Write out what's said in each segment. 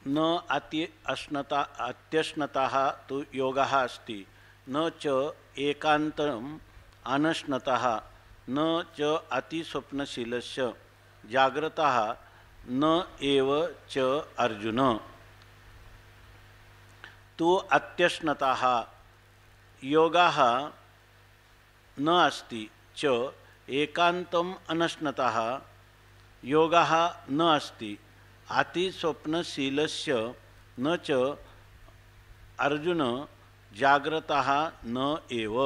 न अत्यश्नतः तु योगः अस्ति न च एकान्तम् अनश्नतः न च अतिस्वप्नशीलस्य जाग्रतः न एव च अर्जुन। तु अत्यश्नतः योगः न अस्ति च एकान्तम् अनश्नतः योगः न अस्ति अतिस्वप्नशीलस्य न च अर्जुन जाग्रतः न एव।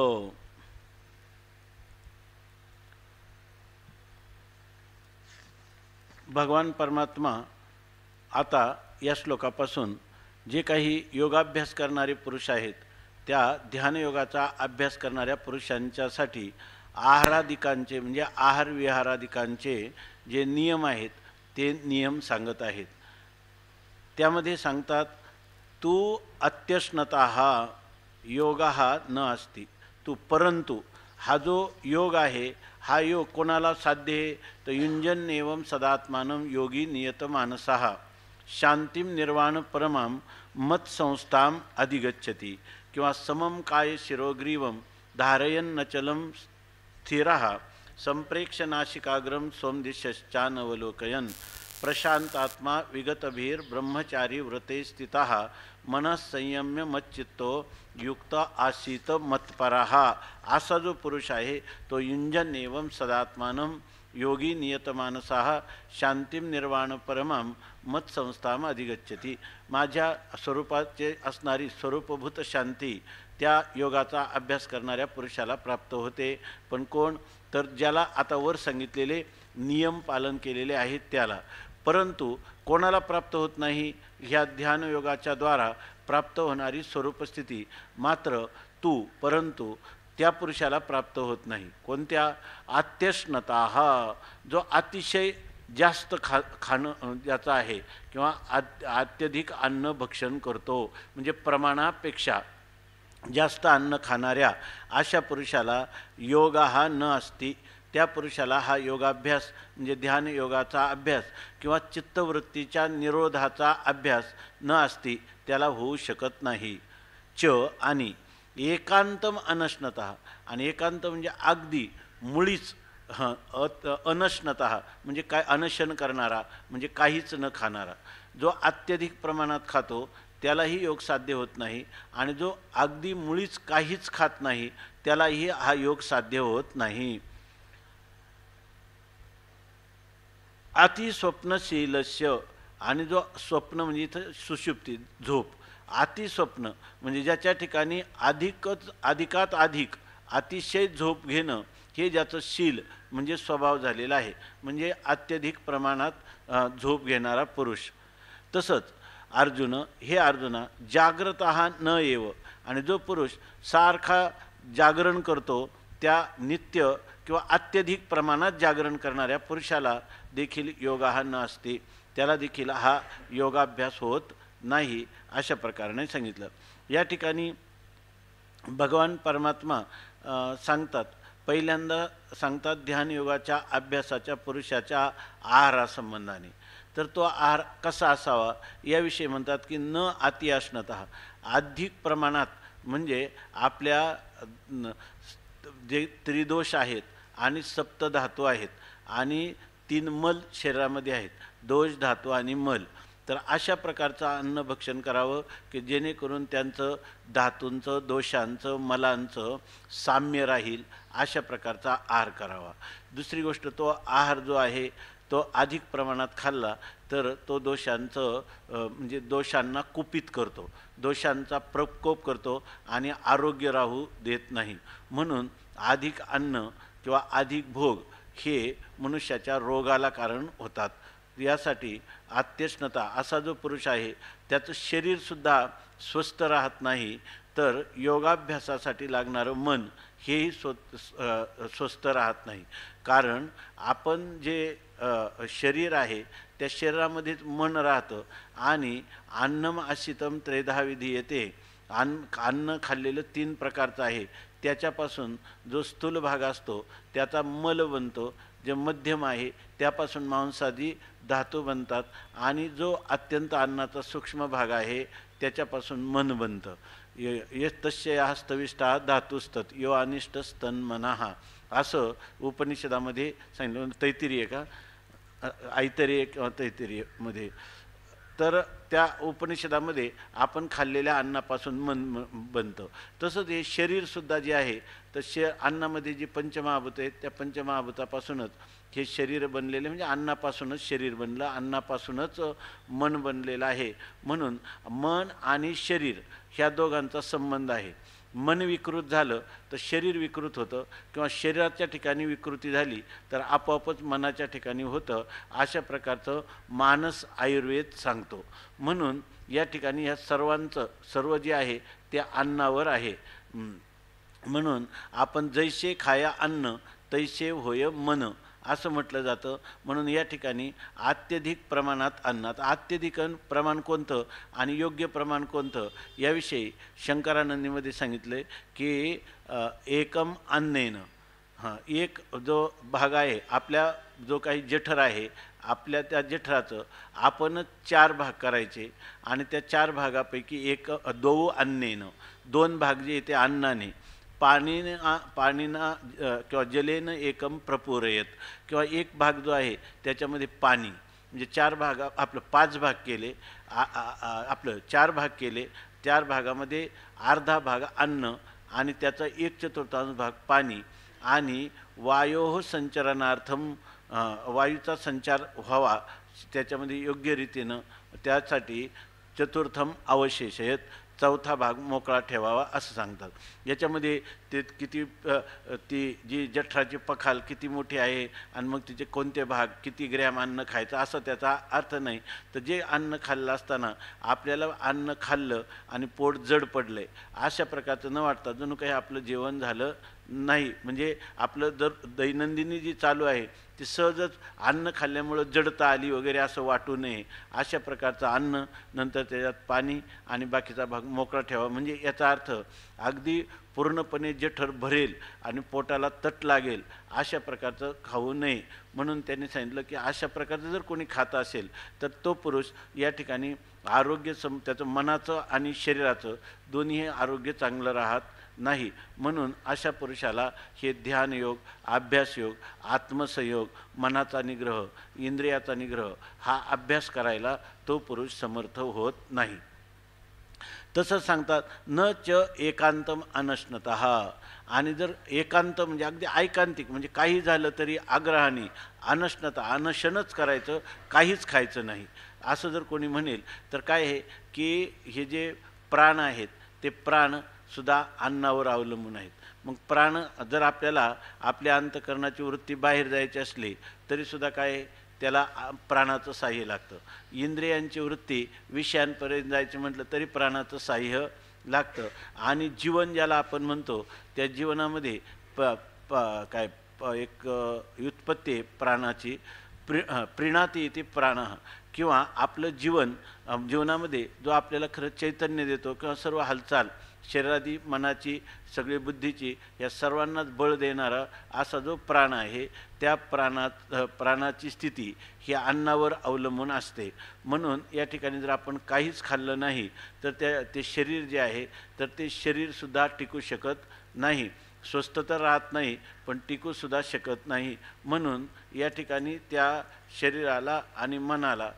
भगवान परमात्मा आता या श्लोकापासून जे काही योगाभ्यास करणारे पुरुष आहेत त्या ध्यानयोगाचा अभ्यास करणाऱ्या पुरुषांच्यासाठी आहारादिकांचे म्हणजे आहार विहारादिकांचे जे नियम आहेत ते नियम सांगत आहेत। त्यामध्ये सांगतात तू अत्यश्नतः योगः न अस्ति तू, परंतु हा जो योग आहे हा योग कोणाला साध्य आहे तर युंजन एवं सदात्मानं योगी नियतमानसः शांतिं निर्वाण परमां मत्संस्थाम अधिगच्छति किंवा समम काय शिरोग्रीवं धारयन्नचलं स्थिरः संप्रेक्ष्य नासिकाग्रं स्वदिशश्चानवलोकयन् प्रशांतात्मा विगतभिर्ब्रह्मचारी व्रते स्थितः मनः संयम्य मच्चित्तो युक्त आसीत मत्परः। असा जो पुरुष आहे तो युंजन एवं सदात्मानं योगी नियतमानसः शांतिं निर्वाण परमां मत्संस्थाम अधिगच्छति। माझ्या स्वरूपाचे असणारी स्वरूपभूत शांती त्या योगाचा अभ्यास करणाऱ्या पुरुषाला प्राप्त होते। पण कोण तर ज्याला आता वर सांगितलेले नियम पालन केलेले आहेत त्याला। परंतु कोणाला प्राप्त होत नाही ह्या ध्यान योगाच्या द्वारा प्राप्त होणारी स्वरूपस्थिती मात्र तू, परंतु त्या पुरुषाला प्राप्त होत नाही। कोणत्या? अत्यश्नतः जो अतिशय जास्त खाणं ज्याचा आहे किंवा अत्यधिक अन्न भक्षण करतो म्हणजे प्रमाणापेक्षा जास्त अन्न खाणाऱ्या अशा पुरुषाला योगः न अस्ति। त्या पुरुषाला हा योगाभ्यास म्हणजे ध्यान योगाचा अभ्यास किंवा चित्तवृत्तीच्या निरोधाचा अभ्यास न असती त्याला होऊ शकत नाही। च आणि एकांतम अनश्नतः आणि एकांत म्हणजे अगदी मुळीच अनश्नतः म्हणजे काय अनशन करणारा म्हणजे काहीच न खाणारा। जो अत्यधिक प्रमाणात खातो त्यालाही योग साध्य होत नाही आणि जो अगदी मुळीच काहीच खात नाही त्यालाही हा योग साध्य होत नाही। अतिस्वप्नशीलस्य आणि जो स्वप्न म्हणजे इथं सुषुप्ती झोप, अतिस्वप्न म्हणजे ज्याच्या ठिकाणी अधिकात अधिक अतिशय झोप घेणं हे ज्याचं शील म्हणजे स्वभाव झालेला आहे म्हणजे अत्यधिक प्रमाणात झोप घेणारा पुरुष। तसंच अर्जुन हे अर्जुना जाग्रतः न एव आणि जो पुरुष सारखा जागरण करतो त्या नित्य किंवा अत्यधिक प्रमाणात जागरण करणाऱ्या पुरुषाला देखील योगः न असते, त्याला देखील हा योगाभ्यास होत नाही अशा प्रकारे सांगितलं। या ठिकाणी भगवान परमात्मा सांगतात, पहिल्यांदा सांगतात ध्यान योगाच्या अभ्यासाच्या पुरुषाच्या आहारासंबंधाने। तर तो आहार कसा असावा याविषयी म्हणतात की न अति अश्नतः अधिक प्रमाणात म्हणजे आपल्या जे त्रिदोष आहेत आणि सप्तधातू आहेत आणि 3 मल शरीरामध्ये आहेत, दोष धातू आणि मल, तर अशा प्रकारचं अन्न भक्षण करावं की जेणेकरून त्यांचं धातूंचं दोषांचं मलांचं साम्य राहील अशा प्रकारचा आहार करावा। दुसरी गोष्ट तो आहार जो आहे तो अधिक प्रमाणात खाल्ला तर तो दोषांचं म्हणजे दोषांना कुपित करतो, दोषांचा प्रकोप करतो आणि आरोग्य राहू देत नाही। म्हणून अधिक अन्न किंवा अधिक भोग हे मनुष्याच्या रोगाला कारण होतात। यासाठी अत्यश्नता असा जो पुरुष आहे त्याचं शरीरसुद्धा स्वस्थ राहत नाही तर योगाभ्यासासाठी लागणारं मन हेही स्वस्थ राहत नाही। कारण आपण जे शरीर आहे त्या शरीरामध्येच मन राहतं आणि अन्नम असितम त्रेधा विधीयते, अन्न खाल्लेलं 3 प्रकारचं आहे, त्याच्यापासून जो स्थूल भाग असतो त्याचा मल बनतो, जे मध्यम आहे त्यापासून मांसादी धातू बनतात आणि जो अत्यंत अन्नाचा सूक्ष्म भाग आहे त्याच्यापासून मन बनतं. तस्य हस्तविष्टा धातुस्तत यो अनिष्ट स्तन मनाहा असं उपनिषदामध्ये सांगितलं. तैत्तिरीय का ऐतरेय किंवा तैत्तिरीयमध्ये. तर त्या उपनिषदामध्ये आपण खाल्लेल्या अन्नापासून मन बनतं. तसंच हे शरीरसुद्धा जे आहे तर अन्नामध्ये जी पंचमहाभूत आहेत त्या पंचमहाभूतापासूनच हे शरीर बनलेले, म्हणजे अन्नापासूनच शरीर बनलं, अन्नापासूनच मन बनलेलं आहे. म्हणून मन आणि शरीर ह्या दोघांचा संबंध आहे. मन विकृत झालं तर शरीर विकृत होतं, किंवा शरीराच्या ठिकाणी विकृती झाली तर आपोआपच मनाच्या ठिकाणी होतं. अशा प्रकारचं मानस आयुर्वेद सांगतो. म्हणून या ठिकाणी ह्या सर्व जे आहे ते अन्नावर आहे. म्हणून आपण जैसे खाया अन्न तैसे होय मन असं म्हटलं जातं. म्हणून या ठिकाणी अत्यधिक प्रमाणात अन्नात, अत्यधिक प्रमाण कोणतं आणि योग्य प्रमाण कोणतं याविषयी शंकरानंदीमध्ये सांगितले की एकम अन्नेन, एक जो भाग आहे आपल्या जो काही जठर आहे आपल्या त्या जठराचं आपणच 4 भाग करायचे आणि त्या 4 भागापैकी दो अन्नेनं, 2 भाग जे ते अन्नाने, पाणीना किंवा जलेनं एकम प्रपूरयत, किंवा एक भाग जो आहे त्याच्यामध्ये पाणी, म्हणजे 4 भाग आपलं 5 भाग केले, आपलं 4 भाग केले. 4 भागामध्ये अर्धा भाग अन्न आणि त्याचा 1/4 भाग पाणी, आणि वायोः संचरणार्थम, वायूचा संचार व्हावा त्याच्यामध्ये योग्य रीतीनं, त्यासाठी चतुर्थम अवशेषयत, 4था भाग मोकळा ठेवावा असं सांगतात. याच्यामध्ये ते किती ती जी जठराची पखाल किती मोठी आहे आणि मग तिचे कोणते भाग, किती ग्रॅम अन्न खायचं असं त्याचा अर्थ नाही. तर जे अन्न खाल्लं असताना आपल्याला अन्न खाल्लं आणि पोट जड पडलं आहे अशा प्रकारचं न वाटता जणू काही आपलं जेवण झालं नाही. म्हणजे आपलं जर दैनंदिनी जी चालू आहे ती सहजच अन्न खाल्ल्यामुळं जडता आली वगैरे असं वाटू नये. अशा प्रकारचं अन्न, नंतर त्याच्यात पाणी आणि बाकीचा भाग मोकळा ठेवा. म्हणजे याचा अर्थ अगदी पूर्णपणे जठर भरेल आणि पोटाला तट लागेल अशा प्रकारचं खाऊ नये. म्हणून त्यांनी सांगितलं की अशा प्रकारचं जर कोणी खात असेल तर तो पुरुष या ठिकाणी आरोग्य त्याचं मनाचं आणि शरीराचं दोन्ही आरोग्य चांगलं राहत नाही. म्हणून अशा पुरुषाला हे ध्यानयोग, अभ्यासयोग, आत्मसंयोग, मनाचा निग्रह, इंद्रियाचा निग्रह हा अभ्यास करायला तो पुरुष समर्थ होत नाही. तसंच सांगतात न च एकांतम अनश्नतः, आणि जर एकांत म्हणजे अगदी ऐकांतिक, म्हणजे काही झालं तरी आग्रहाने, अनश्नता अनशनच करायचं, काहीच खायचं नाही असं जर कोणी म्हणेल तर काय आहे की हे जे प्राण आहेत ते प्राण सुद्धा अन्नावर अवलंबून आहेत. मग प्राण जर आपल्याला आपल्या अंतःकरणाची वृत्ती बाहेर जायची असली तरीसुद्धा काय त्याला प्राणाचं साह्य लागतं. इंद्रियांची वृत्ती विषयांपर्यंत जायचं म्हटलं तरी प्राणाचं साह्य लागतं. आणि जीवन ज्याला आपण म्हणतो त्या जीवनामध्ये एक व्युत्पत्ती आहे प्राणाची, प्रीणाती इति प्राणः, किंवा आपलं जीवनामध्ये जो आपल्याला खरं चैतन्य देतो किंवा सर्व हालचाल शरीरादी, मनाची, सगळी बुद्धीची, या सर्वांनाच बळ देणारा असा जो प्राण आहे त्या प्राणाची स्थिती ही अन्नावर अवलंबून असते. म्हणून या ठिकाणी जर आपण काहीच खाल्लं नाही तर ते शरीर जे आहे तर ते शरीरसुद्धा टिकू शकत नाही. स्वस्थ तर राहत नाही पण टिकूसुद्धा शकत नाही. म्हणून या ठिकाणी त्या शरीराला आणि मनाला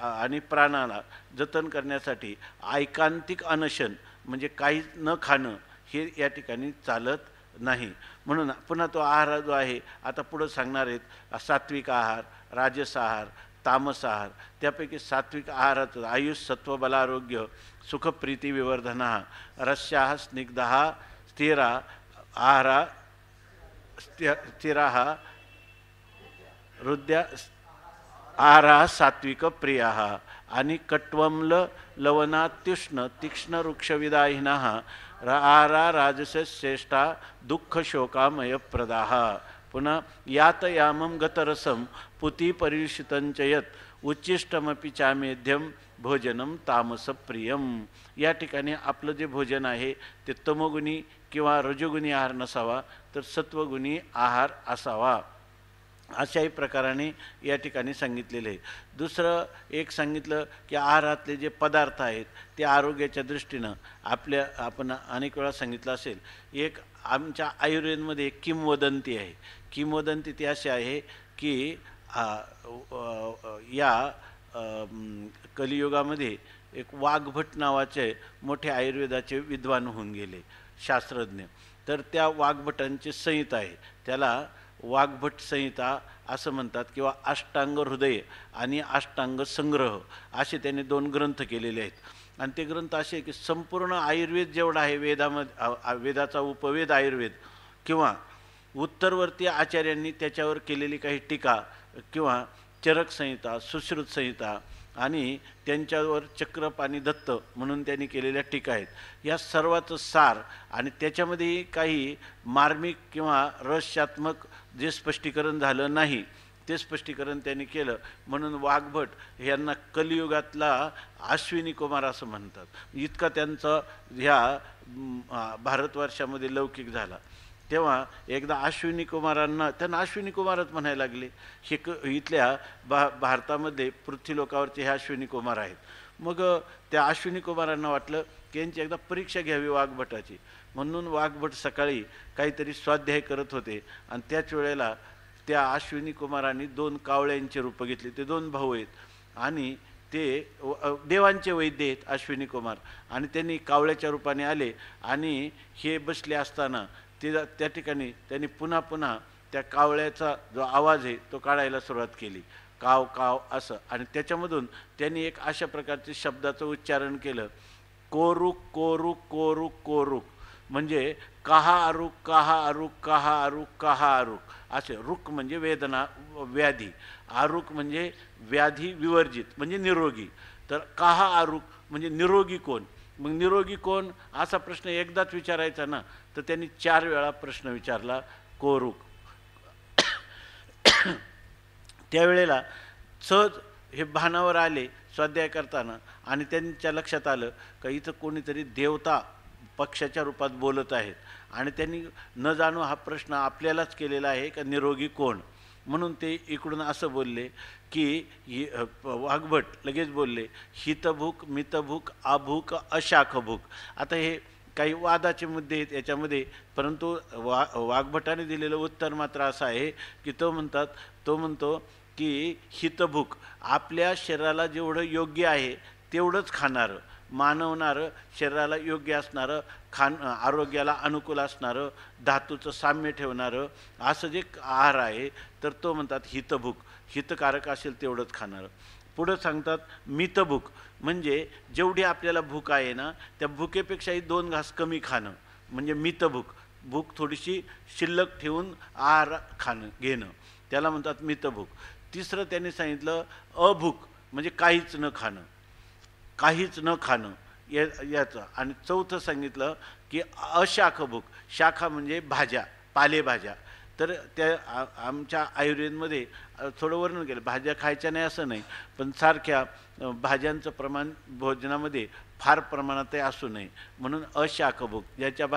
आणि प्राणाला जतन करण्यासाठी ऐकांतिक अनशन म्हणजे काहीच न खाणं हे या ठिकाणी चालत नाही. म्हणून पुन्हा तो आहार जो आहे आता पुढं सांगणार आहेत, सात्विक आहार, राजस आहार, तामस आहार. त्यापैकी सात्विक आहाराचं आयुष, सत्व, बलारोग्य, सुखप्रीती विवर्धना, रस्याः स्निग्धाः स्थिरा आहारा, स्थिराः हृदया आहारा सात्विक प्रियाः, आणि कट्वम्ल लवनात्युष्ण तीक्ष्ण वृक्षविदाहिनः आहारा राजसश्रेष्ठा दुःख शोकामय प्रदाः. पुन्हा यातयामं गतरसं पुती परिषितंच यत् उच्चिष्टमपि चामेध्यम भोजनम तामसप्रियम. या ठिकाणी आपलं जे भोजन आहे ते तमोगुणी किंवा रजोगुणी आहार नसावा तर सत्वगुणी आहार असावा. अशाही प्रकाराने या ठिकाणी सांगितलेले आहे. दुसरं एक सांगितलं की आहारातले जे पदार्थ आहेत ते आरोग्याच्या दृष्टीनं आपण अनेक वेळा सांगितलं असेल. एक आमच्या आयुर्वेदमध्ये एक किंवदंती आहे. किंवदंती ती अशी आहे की या कलियुगामध्ये एक वाघभट नावाचे मोठे आयुर्वेदाचे विद्वान होऊन गेले, शास्त्रज्ञ. तर त्या वाघभटांची संहिता आहे, त्याला वाघभट संहिता असं म्हणतात, किंवा अष्टांग हृदय आणि अष्टांग संग्रह असे त्यांनी 2 ग्रंथ केलेले आहेत. आणि ते ग्रंथ असे की संपूर्ण आयुर्वेद जेवढा आहे, वेदाचा उपवेद आयुर्वेद किंवा उत्तरवर्ती आचार्यांनी त्याच्यावर केलेली काही टीका किंवा चरक संहिता, सुश्रुत संहिता आणि त्यांच्यावर चक्रप आणि दत्त म्हणून त्यांनी केलेल्या टीका आहेत. या सर्वाचं सार आणि त्याच्यामध्ये काही मार्मिक किंवा रहस्यात्मक जे स्पष्टीकरण झालं नाही ते स्पष्टीकरण त्यांनी केलं. म्हणून वाघभट यांना कलियुगातला अश्विनी कुमार असं म्हणतात. इतका त्यांचा ह्या भारतवर्षामध्ये लौकिक झाला. तेव्हा एकदा अश्विनी कुमारांना त्यांना अश्विनी कुमारच म्हणायला लागले. हे इथल्या भारतामध्ये पृथ्वीलोकावरचे हे अश्विनी कुमार आहेत. मग त्या अश्विनी कुमारांना वाटलं की यांची एकदा परीक्षा घ्यावी वाघभटाची. म्हणून वाघभट सकाळी काहीतरी स्वाध्याय करत होते आणि त्याच वेळेला त्या अश्विनी कुमारांनी 2 कावळ्यांचे रूप घेतले. ते 2 भाऊ आहेत आणि ते देवांचे वैद्य आहेत अश्विनी कुमार. आणि त्यांनी कावळ्याच्या रूपाने आले आणि हे बसले असताना त्या ठिकाणी त्यांनी पुन्हा पुन्हा त्या कावळ्याचा जो आवाज आहे तो काढायला सुरुवात केली, काव काव असं. आणि त्याच्यामधून त्यांनी एक अशा प्रकारचे शब्दाचं उच्चारण केलं, कोरुक कोरुक कोरुक कोरुक, म्हणजे काहा अरुक काहा अरुक काहा अरुक काहा अरुक असे. रुक म्हणजे वेदना व्याधी, आरुक म्हणजे व्याधी विवर्जित म्हणजे निरोगी. तर काहा आरुक म्हणजे निरोगी कोण. मग निरोगी कोण असा प्रश्न एकदाच विचारायचा ना, तर त्यांनी 4 वेळा प्रश्न विचारला कोरुक. त्यावेळेला सहज हे भानावर आले स्वाध्याय करताना आणि त्यांच्या लक्षात आलं का इथं कोणीतरी देवता पक्षाच्या रूपात बोलत आहेत आणि त्यांनी न जाणू हा प्रश्न आपल्यालाच केलेला आहे का निरोगी कोण. म्हणून ते इकडून असं बोलले की वाघभट लगेच बोलले हितभूक मितभूक अभूक अशाखभूक. आता हे काही वादाचे मुद्दे आहेत याच्यामध्ये, परंतु वाघभटाने दिलेलं उत्तर मात्र असं आहे की तो म्हणतो की हितभूक आपल्या शरीराला जेवढं योग्य आहे तेवढंच खाणारं, मानवणारं, शरीराला योग्य असणारं, आरोग्याला अनुकूल असणारं, धातूचं साम्य ठेवणारं असं जे आहार आहे तर तो म्हणतात हितभूक, हितकारक असेल तेवढंच खाणारं. पुढं सांगतात मितभूक म्हणजे जेवढी आपल्याला भूक आहे ना त्या भुकेपेक्षाही 2 घास कमी खाणं म्हणजे मितभूक. भूक थोडीशी शिल्लक ठेवून आहार घेणं त्याला म्हणतात मितभूक. तिसरं त्यांनी सांगितलं अभूक म्हणजे काहीच न खाणं, काहीच न खाणं याचं. आणि चौथं सांगितलं की अशाखभूक, शाखा म्हणजे भाज्या, पालेभाज्या. तर त्या आमच्या आयुर्वेदमध्ये थोडं वर्णन केलं, भाज्या खायच्या नाही असं नाही, पण सारख्या भाज्यांचं प्रमाण भोजनामध्ये फार प्रमाणात असू नये म्हणून अशाखभूक, ज्याच्या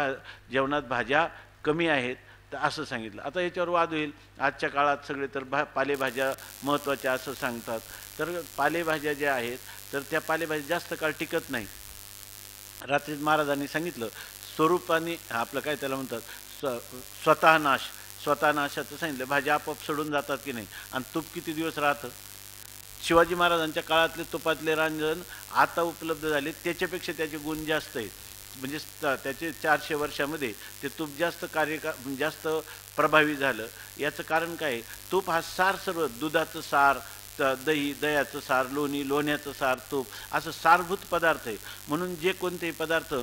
जेवणात भाज्या कमी आहेत तर असं सांगितलं. आता याच्यावर वाद होईल. आजच्या काळात सगळे तर पालेभाज्या महत्त्वाच्या असं सांगतात. तर पालेभाज्या ज्या आहेत तर त्या पालेभाज्या जास्त काळ टिकत नाही. रात्रीत महाराजांनी सांगितलं स्वरूपाने आपलं काय त्याला म्हणतात स्वतः नाशाचं सांगितलं. भाज्या आपोआप सोडून जातात की नाही. आणि तूप किती दिवस राहतं. शिवाजी महाराजांच्या काळातले तुपातले रांजण आता उपलब्ध झाले त्याच्यापेक्षा त्याचे गुण जास्त आहेत. म्हणजे त्याचे 400 वर्षामध्ये ते तूप जास्त जास्त प्रभावी झालं. याचं कारण काय. तूप हा सार, सर्व दुधाचं सार, दह्याचं सार, लोण्याचं सार, तूप असं सारभूत पदार्थ आहे. म्हणून जे कोणतेही पदार्थ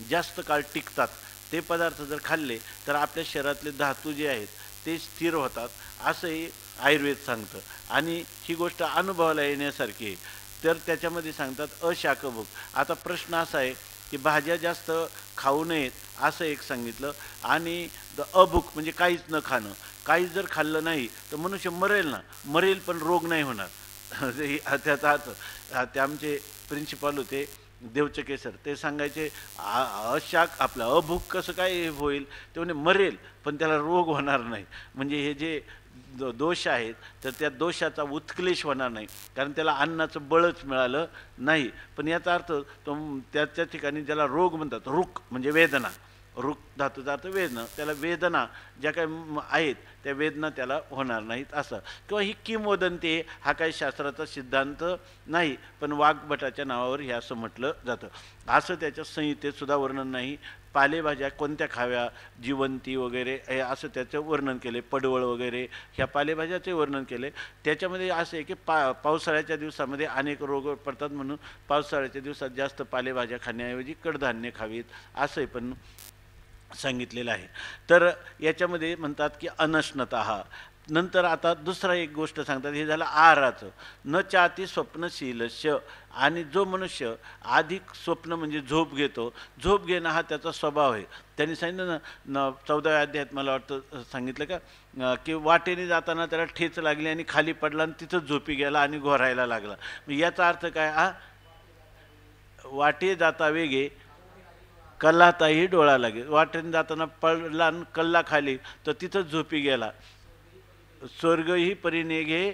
जास्त काळ टिकतात ते पदार्थ जर खाल्ले तर आपल्या शरीरातले धातू जे आहेत ते स्थिर होतात असंही आयुर्वेद सांगतं. आणि ही गोष्ट अनुभवाला येण्यासारखी आहे. तर त्याच्यामध्ये सांगतात अशाखभूक. आता प्रश्न असा आहे की भाज्या जास्त खाऊ नयेत असं एक सांगितलं. आणि अभूक म्हणजे काहीच न खाणं. काहीच जर खाल्लं नाही तर मनुष्य मरेल पण रोग नाही होणार. त्याचा अर्थ ते आमचे प्रिन्सिपाल होते देवचके सर, ते सांगायचे आपलं अभूक कसं काय होईल. ते म्हणे मरेल पण त्याला रोग होणार नाही. म्हणजे हे जे दोष आहेत तर त्या दोषाचा उत्क्लेश होणार नाही, कारण त्याला अन्नाचं बळच मिळालं नाही. पण याचा अर्थ तो त्याच्या ठिकाणी ज्याला रोग म्हणतात, रुक म्हणजे वेदना, रुक धातूचा अर्थ वेदना, त्याला वेदना ज्या काही आहेत त्या वेदना त्याला होणार नाहीत असं. किंवा ही किंवदंती हा काही शास्त्राचा सिद्धांत नाही, पण वाघभटाच्या नावावर हे असं म्हटलं जातं. असं त्याच्या संहितेत सुद्धा वर्णन नाही. पालेभाज्या कोणत्या खाव्या, जिवंती वगैरे हे असं त्याचं वर्णन केले, पडवळ वगैरे ह्या पालेभाज्याचे वर्णन केले. त्याच्यामध्ये असं आहे की पावसाळ्याच्या दिवसामध्ये अनेक रोग पडतात, म्हणून पावसाळ्याच्या दिवसात जास्त पालेभाज्या खाण्याऐवजी कडधान्य खावीत असंही पण सांगितलेलं आहे. तर याच्यामध्ये म्हणतात की अनश्नतः. नंतर आता दुसरा एक गोष्ट सांगतात, हे झालं आहाराचं. न चाती स्वप्नशीलस्य, आणि जो मनुष्य अधिक स्वप्न म्हणजे झोप घेतो, झोप घेणं हा त्याचा स्वभाव आहे. त्यांनी सांगितलं ना 14व्या अध्यायात मला वाटतं सांगितलं का की वाटेने जाताना त्याला ठेच लागली आणि खाली पडला आणि तिथंच झोपी गेला आणि घोरायला लागला. याचा अर्थ काय? वाटे जाता वेगे कल्लाताही डोळा लागे. वाटेने जाताना पडला आणि कल्ला खाली तर तिथंच झोपी गेला. स्वर्गही परिनेघे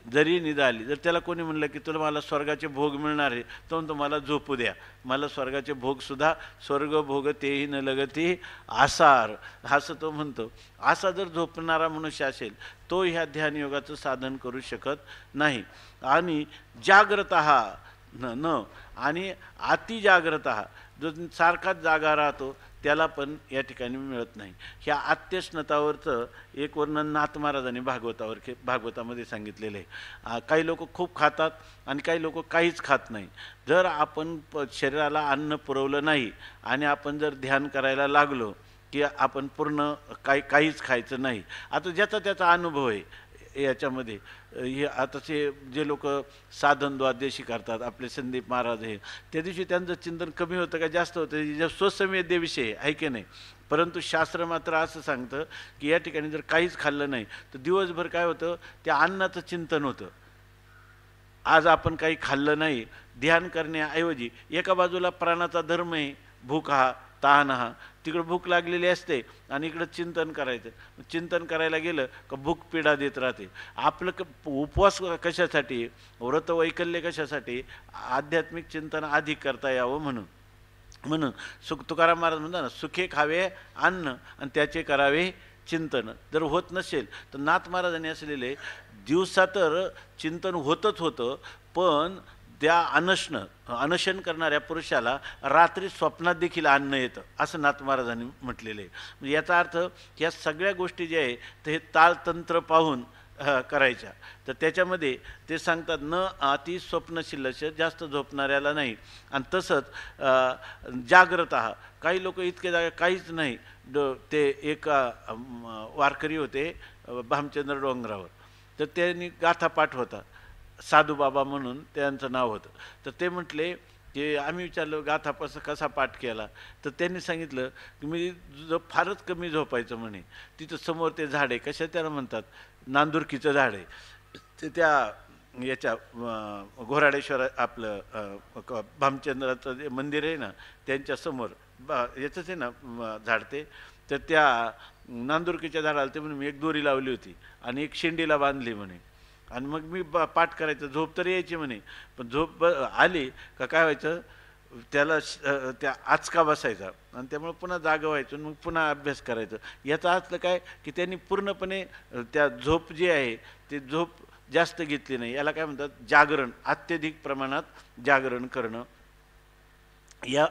जरी निघाली. जर त्याला कोणी म्हणलं की तुला मला स्वर्गाचे भोग मिळणार आहे, तर म्हणतो मला झोपू द्या, मला स्वर्गाचे भोगसुद्धा स्वर्ग भोग तेही न लगती आसार, असं तो म्हणतो. असा जर झोपणारा मनुष्य असेल तो ह्या ध्यानयोगाचं साधन करू शकत नाही. आणि जाग्रत न आणि अतिजाग्रत जो सारखाच जागा राहतो त्याला पण या ठिकाणी मिळत नाही. ह्या अत्यश्नतावरचं एक वर्णन नाथ महाराजांनी भागवतामध्ये सांगितलेलं आहे. काही लोक खूप खातात आणि काही लोक काहीच खात नाही. जर आपण शरीराला अन्न पुरवलं नाही आणि आपण जर ध्यान करायला लागलो की आपण पूर्ण काहीच खायचं नाही. आता ज्याचा त्याचा अनुभव आहे याच्यामध्ये. हे आताचे जे लोक साधन द्वादशी करतात, आपले संदीप महाराज हे, त्या दिवशी त्यांचं चिंतन कमी होतं का जास्त होतं स्वसंवेद्यविषयी आहे की नाही. परंतु शास्त्र मात्र असं सांगतं की या ठिकाणी जर काहीच खाल्लं नाही तर दिवसभर काय होतं, त्या अन्नाचं चिंतन होतं. आज आपण काही खाल्लं नाही, ध्यान करण्याऐवजी एका बाजूला प्राणाचा धर्म आहे, भूक हा तहान हा, तिकडं भूक लागलेली असते आणि इकडं चिंतन करायचं. चिंतन करायला गेलं का भूक पीडा देत राहते. आपलं उपवास कशासाठी, व्रत वैकल्य कशासाठी, आध्यात्मिक चिंतन अधिक करता यावं म्हणून तुकाराम महाराज म्हणतात ना, सुखे खावे अन्न आणि त्याचे करावे चिंतन. जर होत नसेल तर नाथ महाराजांनी असलेले दिवसा तर चिंतन होतच होतं, पण त्या अनशन करणाऱ्या पुरुषाला रात्री स्वप्नात देखील अन्न येतं असं नाथ महाराजांनी म्हटलेलं आहे. म्हणजे याचा अर्थ ह्या सगळ्या गोष्टी ज्या आहे तर हे ताळतंत्र पाहून करायच्या. तर त्याच्यामध्ये ते सांगतात न अति स्वप्नशीलस्य, जास्त झोपणाऱ्याला नाही. आणि तसंच जाग्रत. काही लोक इतके जागा काहीच नाही. ते एक वारकरी होते भामचंद्र डोंगरावर, तर त्यांनी गाथा पाठ होता, साधूबाबा म्हणून त्यांचं नाव होतं. तर ते म्हटले की आम्ही विचारलं गाथा कसा पाठ केला, तर त्यांनी सांगितलं की मी फारच कमी झोपायचं म्हणे. तिथं समोर ते झाड आहे, कशा त्याला म्हणतात, नांदुरकीचं झाड आहे. ते त्या याच्या घोराडेश्वर आपलं भामचंद्राचं जे मंदिर आहे ना त्यांच्यासमोर याचंच आहे ना झाड ते. तर त्या नांदुरकीच्या झाडाला ते म्हणे मी एक दोरी लावली होती आणि एक शेंडीला बांधली म्हणे, आणि मग मी पाठ करायचं. झोप तर यायची म्हणे, पण झोप आली का काय व्हायचं, त्याला त्या आचका बसायचा आणि त्यामुळे पुन्हा जागं व्हायचं, मग पुन्हा अभ्यास करायचं. याचा अर्थ काय की त्यांनी पूर्णपणे त्या झोप जी आहे ते झोप जास्त घेतली नाही. याला काय म्हणतात, जागरण, अत्यधिक प्रमाणात जागरण करणं.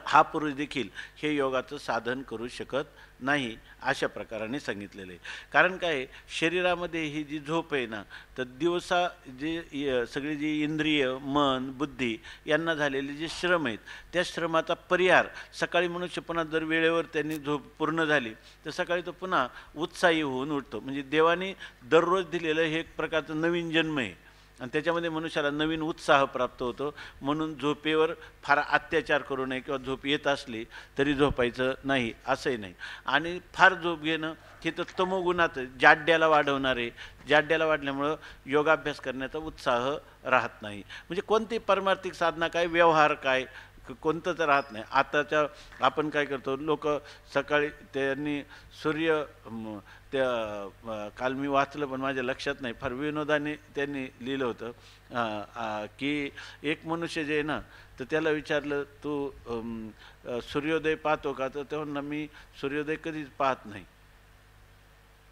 हा पुरुष देखील हे योगाचं साधन करू शकत नाही अशा प्रकाराने सांगितलेलं आहे. कारण काय, शरीरामध्ये ही जी झोप आहे ना, तर दिवसा जे सगळी जी इंद्रिय मन बुद्धी यांना झालेले जे श्रम आहेत त्या श्रमाचा परिहार सकाळी मनुष्य पुन्हा जर वेळेवर त्यांनी झोप पूर्ण झाली तर सकाळी तो पुन्हा उत्साही होऊन उठतो. म्हणजे देवाने दररोज दिलेलं हे एक प्रकारचं नवीन जन्म आहे आणि त्याच्यामध्ये मनुष्याला नवीन उत्साह प्राप्त होतो. म्हणून झोपेवर फार अत्याचार करू नये, किंवा झोप येत असली तरी झोपायचं नाही असंही नाही. आणि फार झोप घेणं हे तर तमोगुणाचं जाड्याला वाढवणारे, जाड्याला वाढल्यामुळं योगाभ्यास करण्याचा उत्साह राहत नाही. म्हणजे कोणती परमार्थिक साधना काय, व्यवहार काय, कोणतंच राहत नाही. आताच्या आपण काय करतो, लोक सकाळी त्यांनी सूर्य काल मी वाचलं पण माझ्या लक्षात नाही, फार विनोदाने त्यांनी लिहिलं होतं की एक मनुष्य जे आहे ना, तर त्याला विचारलं तू सूर्योदय पाहतो का, तर तेव्हा मी सूर्योदय कधीच पाहत नाही,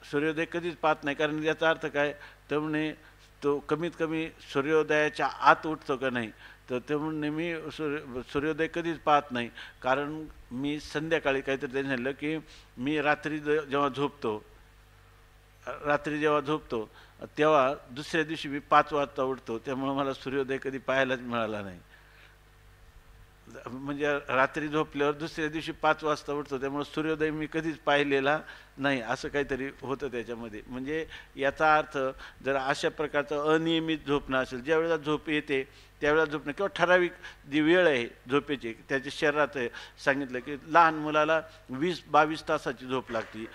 सूर्योदय कधीच पाहत नाही. कारण याचा अर्थ काय, तर म्हणे तो कमीत कमी सूर्योदयाच्या आत उठतो का नाही, तर ते म्हणे मी सूर्योदय कधीच पाहत नाही, कारण मी संध्याकाळी काहीतरी त्यांनी सांगितलं की मी रात्री जेव्हा झोपतो तेव्हा दुसऱ्या दिवशी मी 5 वाजता उठतो, त्यामुळे मला सूर्योदय कधी पाहायलाच मिळाला नाही. म्हणजे रात्री झोपल्यावर दुसऱ्या दिवशी 5 वाजता उठतो, त्यामुळे सूर्योदय मी कधीच पाहिलेला नाही, असं काहीतरी होतं त्याच्यामध्ये. म्हणजे याचा अर्थ जर अशा प्रकारचं अनियमित झोपणं असेल, ज्या वेळेला झोप येते त्यावेळेला झोपणं, किंवा ठराविक जी वेळ आहे झोपेची त्याच्या शरीरात सांगितलं की लहान मुलाला 20-22 तासाची झोप लागते,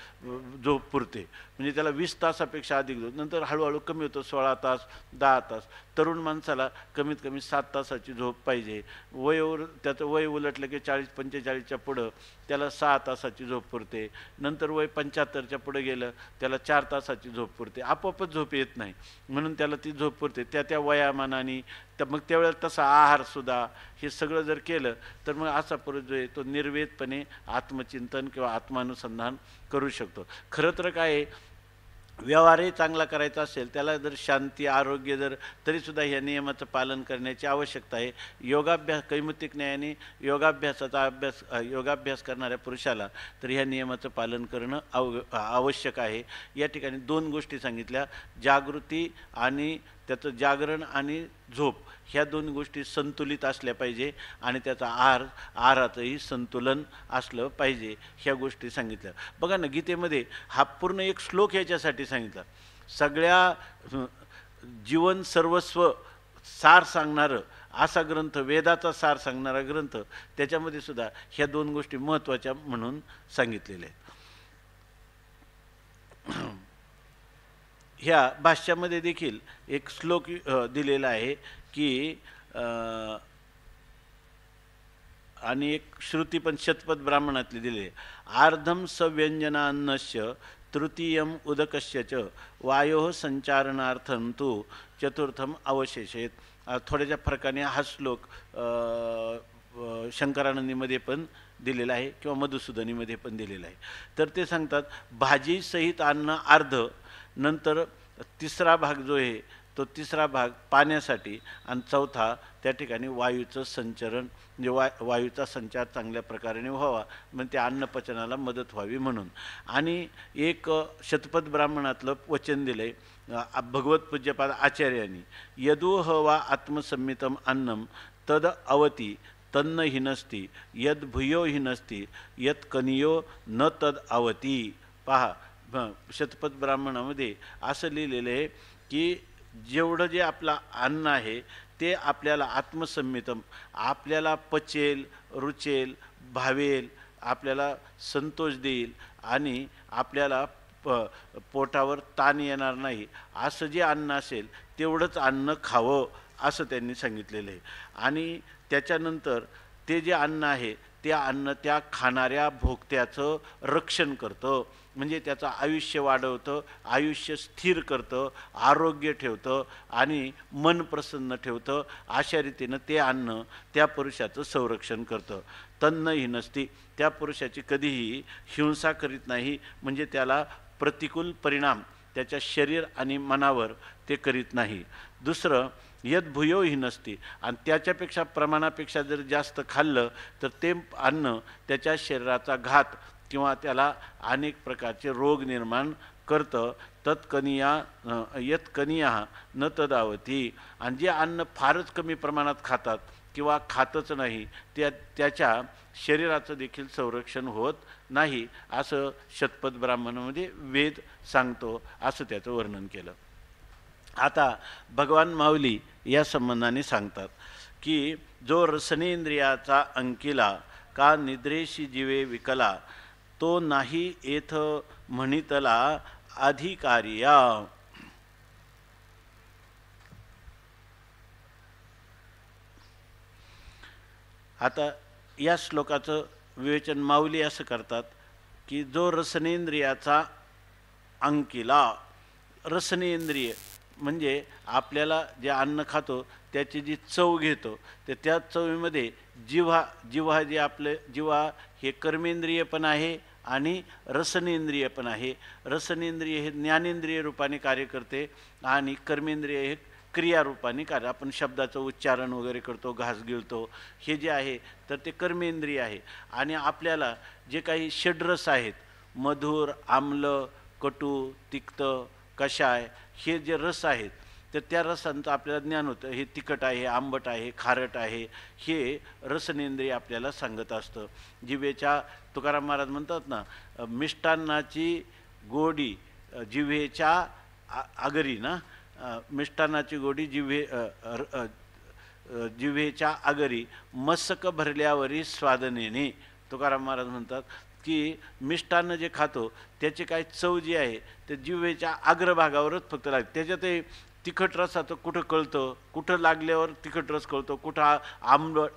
झोप पुरते, म्हणजे त्याला 20 तासापेक्षा अधिक झोप, नंतर हळूहळू कमी होतं 16 तास 10 तास. तरुण माणसाला कमीत कमी 7 तासाची झोप पाहिजे. त्याचं वय उलटलं की 40-45च्या पुढं त्याला 6 तासाची झोप पुरते. नंतर वय 75च्या पुढे गेलं त्याला 4 तासाची झोप पुरते. आपोआपच झोप येत नाही म्हणून त्याला ती झोप पुरते त्या वयामानाने. तर मग त्यावेळेला तसा आहारसुद्धा हे सगळं जर केलं तर मग असा पुरुष जो आहे तो निर्वेदपणे आत्मचिंतन किंवा आत्मानुसंधान करू शकतो. खरं तर काय आहे, व्यवहारही चांगला करायचा असेल, त्याला जर शांती आरोग्य तरीसुद्धा ह्या नियमाचं पालन करण्याची आवश्यकता आहे. योगाभ्यास कैमुतिक न्यायाने योगाभ्यास करणाऱ्या पुरुषाला तर ह्या नियमाचं पालन करणं आवश्यक आहे. या ठिकाणी 2 गोष्टी सांगितल्या, जागृती आणि त्याचं जागरण आणि झोप, ह्या 2 गोष्टी संतुलित असल्या पाहिजे आणि त्याचा आहाराचंही संतुलन असलं पाहिजे, ह्या गोष्टी सांगितल्या. बघा ना, गीतेमध्ये हा पूर्ण एक श्लोक याच्यासाठी सांगितला. सगळ्या जीवन सर्वस्व सार सांगणारं असा ग्रंथ, वेदाचा सार सांगणारा ग्रंथ, त्याच्यामध्ये सुद्धा ह्या 2 गोष्टी महत्त्वाच्या म्हणून सांगितलेल्या आहेत. ह्या भाष्यामध्ये देखील एक श्लोक दिलेला आहे की आणि एक श्रुती पण शतपथ ब्राह्मणातली दिली आहे. आर्धम सव्यंजनान्नस्य तृतीयम उदकस्य च वायो संचारणार्थम तू चतुर्थम अवशेषेत. थोड्याशा फरकाने हा श्लोक शंकरानंदीमध्ये पण दिलेला आहे किंवा मधुसूदनीमध्ये पण दिलेला आहे. तर ते सांगतात भाजीसहित अन्न अर्ध, नंतर तिसरा भाग जो आहे तो तिसरा भाग पाण्यासाठी, आणि चौथा त्या ठिकाणी वायूचं संचरण, म्हणजे वायूचा संचार चांगल्या प्रकारे व्हावा, म्हणजे त्या अन्नपचनाला मदत व्हावी म्हणून. आणि एक शतपथ ब्राह्मणातलं वचन दिलंय भगवत पूज्यपाद आचार्यांनी, यदु हवा आत्मसंमितम अन्नम तद अवती तन्न हिनस्ती यद भूयो हिनस्ती यत कनियो न तद अवती. पहा, शतपथ ब्राह्मणामध्ये असं लिहिलेलं आहे की जेवढं जे आपलं अन्न आहे ते आपल्याला आत्मसंमितम, आपल्याला पचेल, रुचेल, भावेल, आपल्याला संतोष देईल आणि आपल्याला पोटावर ताण येणार नाही असं जे अन्न असेल तेवढंच अन्न खावं असं त्यांनी सांगितलेलं आहे. आणि त्याच्यानंतर ते जे अन्न आहे ते अन्न त्या खाणाऱ्या भोक्त्याचं रक्षण करतं, म्हणजे त्याचं आयुष्य वाढवतं, आयुष्य स्थिर करतं, आरोग्य ठेवतं आणि मन प्रसन्न ठेवतं. अशा रीतीनं ते अन्न त्या पुरुषाचं संरक्षण करतं. तन्न ही नसती, त्या पुरुषाची कधीही हिंसा करीत नाही, म्हणजे त्याला प्रतिकूल परिणाम त्याच्या शरीर आणि मनावर ते करीत नाही. दुसरं, यद भूयो ही नसती, आणि त्याच्यापेक्षा प्रमाणापेक्षा जर जास्त खाल्लं तर ते अन्न त्याच्या शरीराचा घात किंवा त्याला अनेक प्रकारचे रोग निर्माण करतं. यत्कनिया न तदावती, आणि जे अन्न फारच कमी प्रमाणात खातात किंवा खातच नाही त्याच्या शरीराचं देखील संरक्षण होत नाही, असं शतपथ ब्राह्मणामध्ये वेद सांगतो, असं त्याचं वर्णन केलं. आता भगवान माऊली या संबंधाने सांगतात की जो रसनेंद्रियाचा अंकिला का निद्रेशी जीवे विकला तो नाही येथ म्हणितला अधिकारिया. आता या श्लोकाचं विवेचन माऊली असं करतात की जो रसनेंद्रियाचा अंकिला, रसनेंद्रिय म्हणजे आपल्याला जे अन्न खातो त्याची जी चव घेतो, तर त्या चवीमध्ये जिव्हा जिव्हा जे आपले जिव्हा हे कर्मेंद्रिय पण आहे आणि रसनेंद्रिय पण आहे. रसनेंद्रिय हे ज्ञानेंद्रिय रूपाने कार्य करते आणि कर्मेंद्रिय हे क्रियारूपाने कार्य, आपण शब्दाचं उच्चारण वगैरे करतो, घास गिळतो, हे जे आहे तर ते कर्मेंद्रिय आहे. आणि आपल्याला जे काही षड्रस आहेत, मधुर, आम्ल, कटू, तिक्त, कषाय, हे जे रस आहेत तर त्या रसांचं आपल्याला ज्ञान होतं. हे तिखट आहे, आंबट आहे, खारट आहे, हे रसनेंद्रिय आपल्याला सांगत असतं. जिभेच्या तुकाराम महाराज म्हणतात ना, मिष्टान्नाची गोडी जिव्हेच्या आगरी ना, मिष्टान्नाची गोडी जिव्हेच्या आगरी, मसक भरल्यावरी स्वादनेने. तुकाराम महाराज म्हणतात की मिष्टान्न जे खातो त्याची काय चव जी आहे ते जिव्हेच्या अग्रभागावरच फक्त लागते. त्याच्यात तिखट रसाचं कुठं कळतं, कुठं लागल्यावर तिखट रस कळतो, कुठं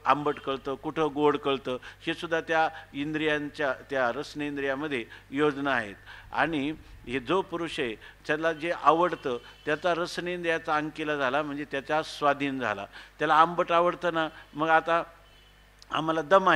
आंबट कळतं, कुठं गोड कळतं, हे सुद्धा त्या इंद्रियांच्या त्या रसनेंद्रियामध्ये योजना आहेत. आणि हे जो पुरुष आहे त्याला जे आवडतं त्याचा रसनेंद्रियाचा अंकिला झाला, म्हणजे त्याच्या स्वाधीन झाला. त्याला आंबट आवडतं ना, मग आता आम्हाला दम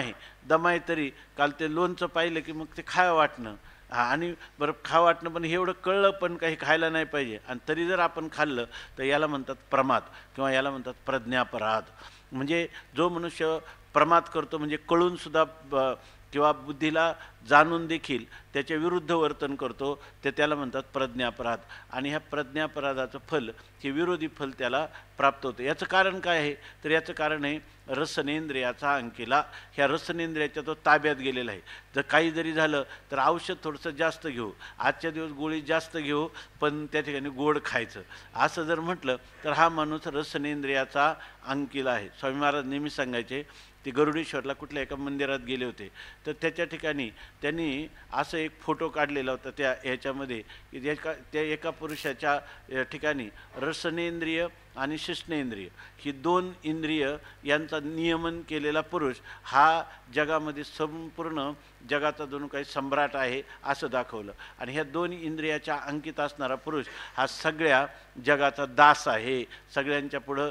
आहे तरी काल ते लोणचं पाहिलं की मग ते खावं वाटणं, आणि बरं खावं वाटणं, पण हे एवढं कळलं पण काही खायला नाही पाहिजे, आणि तरी जर आपण खाल्लं तर याला म्हणतात प्रमाद किंवा याला म्हणतात प्रज्ञापराध. म्हणजे जो मनुष्य प्रमाद करतो म्हणजे कळूनसुद्धा किंवा बुद्धीला जाणून देखील त्याच्या विरुद्ध वर्तन करतो, ते त्याला म्हणतात प्रज्ञापराध. आणि ह्या प्रज्ञापराधाचं फल हे विरोधी फल त्याला प्राप्त होतं. याचं कारण काय आहे तर याचं कारण आहे रसनेंद्रियाचा अंकिला. ह्या रसनेंद्रियाच्या तो ताब्यात गेलेला आहे. जर काही जरी झालं तर औषध थोडंसं जास्त घेऊ, आजच्या दिवस गोळी जास्त घेऊ, पण त्या ठिकाणी गोड खायचं, असं जर म्हटलं तर हा माणूस रसनेंद्रियाचा अंकिला आहे. स्वामी महाराज नेहमी सांगायचे, ते गरुडेश्वरला कुठल्या एका मंदिरात गेले होते, तर त्याच्या ठिकाणी त्यांनी असं एक फोटो काढलेला होता त्या ह्याच्यामध्ये की त्या एका पुरुषाच्या ठिकाणी रसनेंद्रिय आणि शिष्णेंद्रिय ही दोन इंद्रिय यांचा नियमन केलेला पुरुष हा जगामध्ये संपूर्ण जगाचा जणू काही सम्राट आहे असं दाखवलं. आणि ह्या दोन इंद्रियाच्या अंकित असणारा पुरुष हा सगळ्या जगाचा दास आहे, सगळ्यांच्या पुढं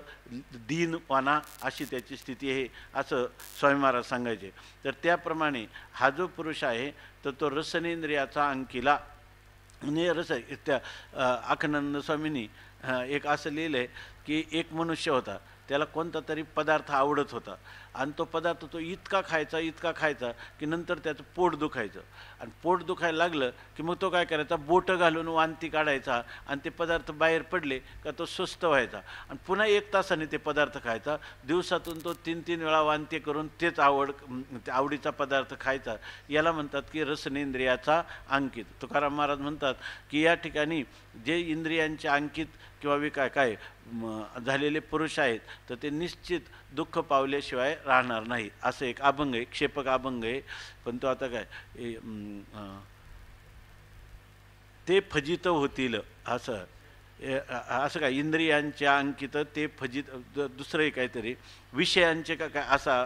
दीनवाना अशी त्याची स्थिती आहे, असं स्वामी महाराज सांगायचे. तर त्याप्रमाणे हा जो पुरुष आहे तर तो रसनेंद्रियाचा अंकिला. आणि त्या अखंडानंद स्वामींनी एक असं लिहिलं आहे की एक मनुष्य होता, त्याला कोणता तरी पदार्थ आवडत होता, आणि तो पदार्थ तो इतका खायचा की नंतर त्याचं पोट दुखायचं, आणि पोट दुखायला लागलं की मग तो काय करायचा, बोटं घालून वांती काढायचा, आणि ते पदार्थ बाहेर पडले का तो सुस्त व्हायचा, आणि पुन्हा 1 तासाने ते पदार्थ खायचा. दिवसातून तो 3-3 वेळा वांती करून तेच आवडीचा पदार्थ खायचा. याला म्हणतात की रसनेंद्रियाचा अंकित. तुकाराम महाराज म्हणतात की या ठिकाणी जे इंद्रियांचे अंकित किंवा काय झालेले पुरुष आहेत तर ते निश्चित दुःख पावल्याशिवाय राहणार नाही. असं एक अभंग आहे, क्षेपक अभंग आहे, पण तो आता काय ते फजित होतील असं काय इंद्रियांच्या अंकित ते फजित, दुसरं काहीतरी विषयांचे काय असा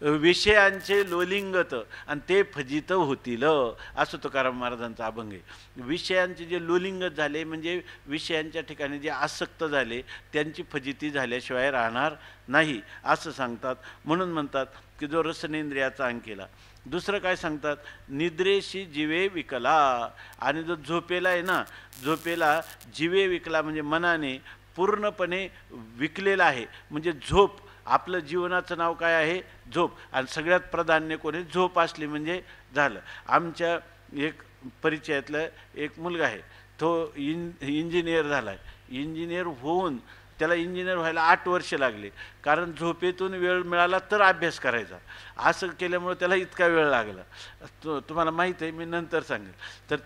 विषयांचे लोलिंगत आणि ते फजित होतील असं तुकाराम महाराजांचा अभंग आहे. विषयांचे जे लोलिंगत झाले म्हणजे विषयांच्या ठिकाणी जे आसक्त झाले त्यांची फजिती झाल्याशिवाय राहणार नाही असं सांगतात. म्हणून म्हणतात की जो रसनेंद्रियाचा अंकिला. दुसरं काय सांगतात, निद्रेशी जिवे विकला. आणि जो झोपेला आहे ना, झोपेला जिवे विकला म्हणजे मनाने पूर्णपणे विकलेला आहे. म्हणजे झोप, आपलं जीवनाचं नाव काय आहे, झोप, आणि सगळ्यात प्राधान्य कोणी झोप असली म्हणजे झालं. आमच्या एक परिचयातलं एक मुलगा आहे, तो इंजिनियर झाला आहे. इंजिनियर होऊन त्याला इंजिनियर व्हायला 8 वर्ष लागले, कारण झोपेतून वेळ मिळाला तर अभ्यास करायचा, असं केल्यामुळे त्याला इतका वेळ लागला. तुम्हाला माहीत आहे, मी नंतर सांगेल. तर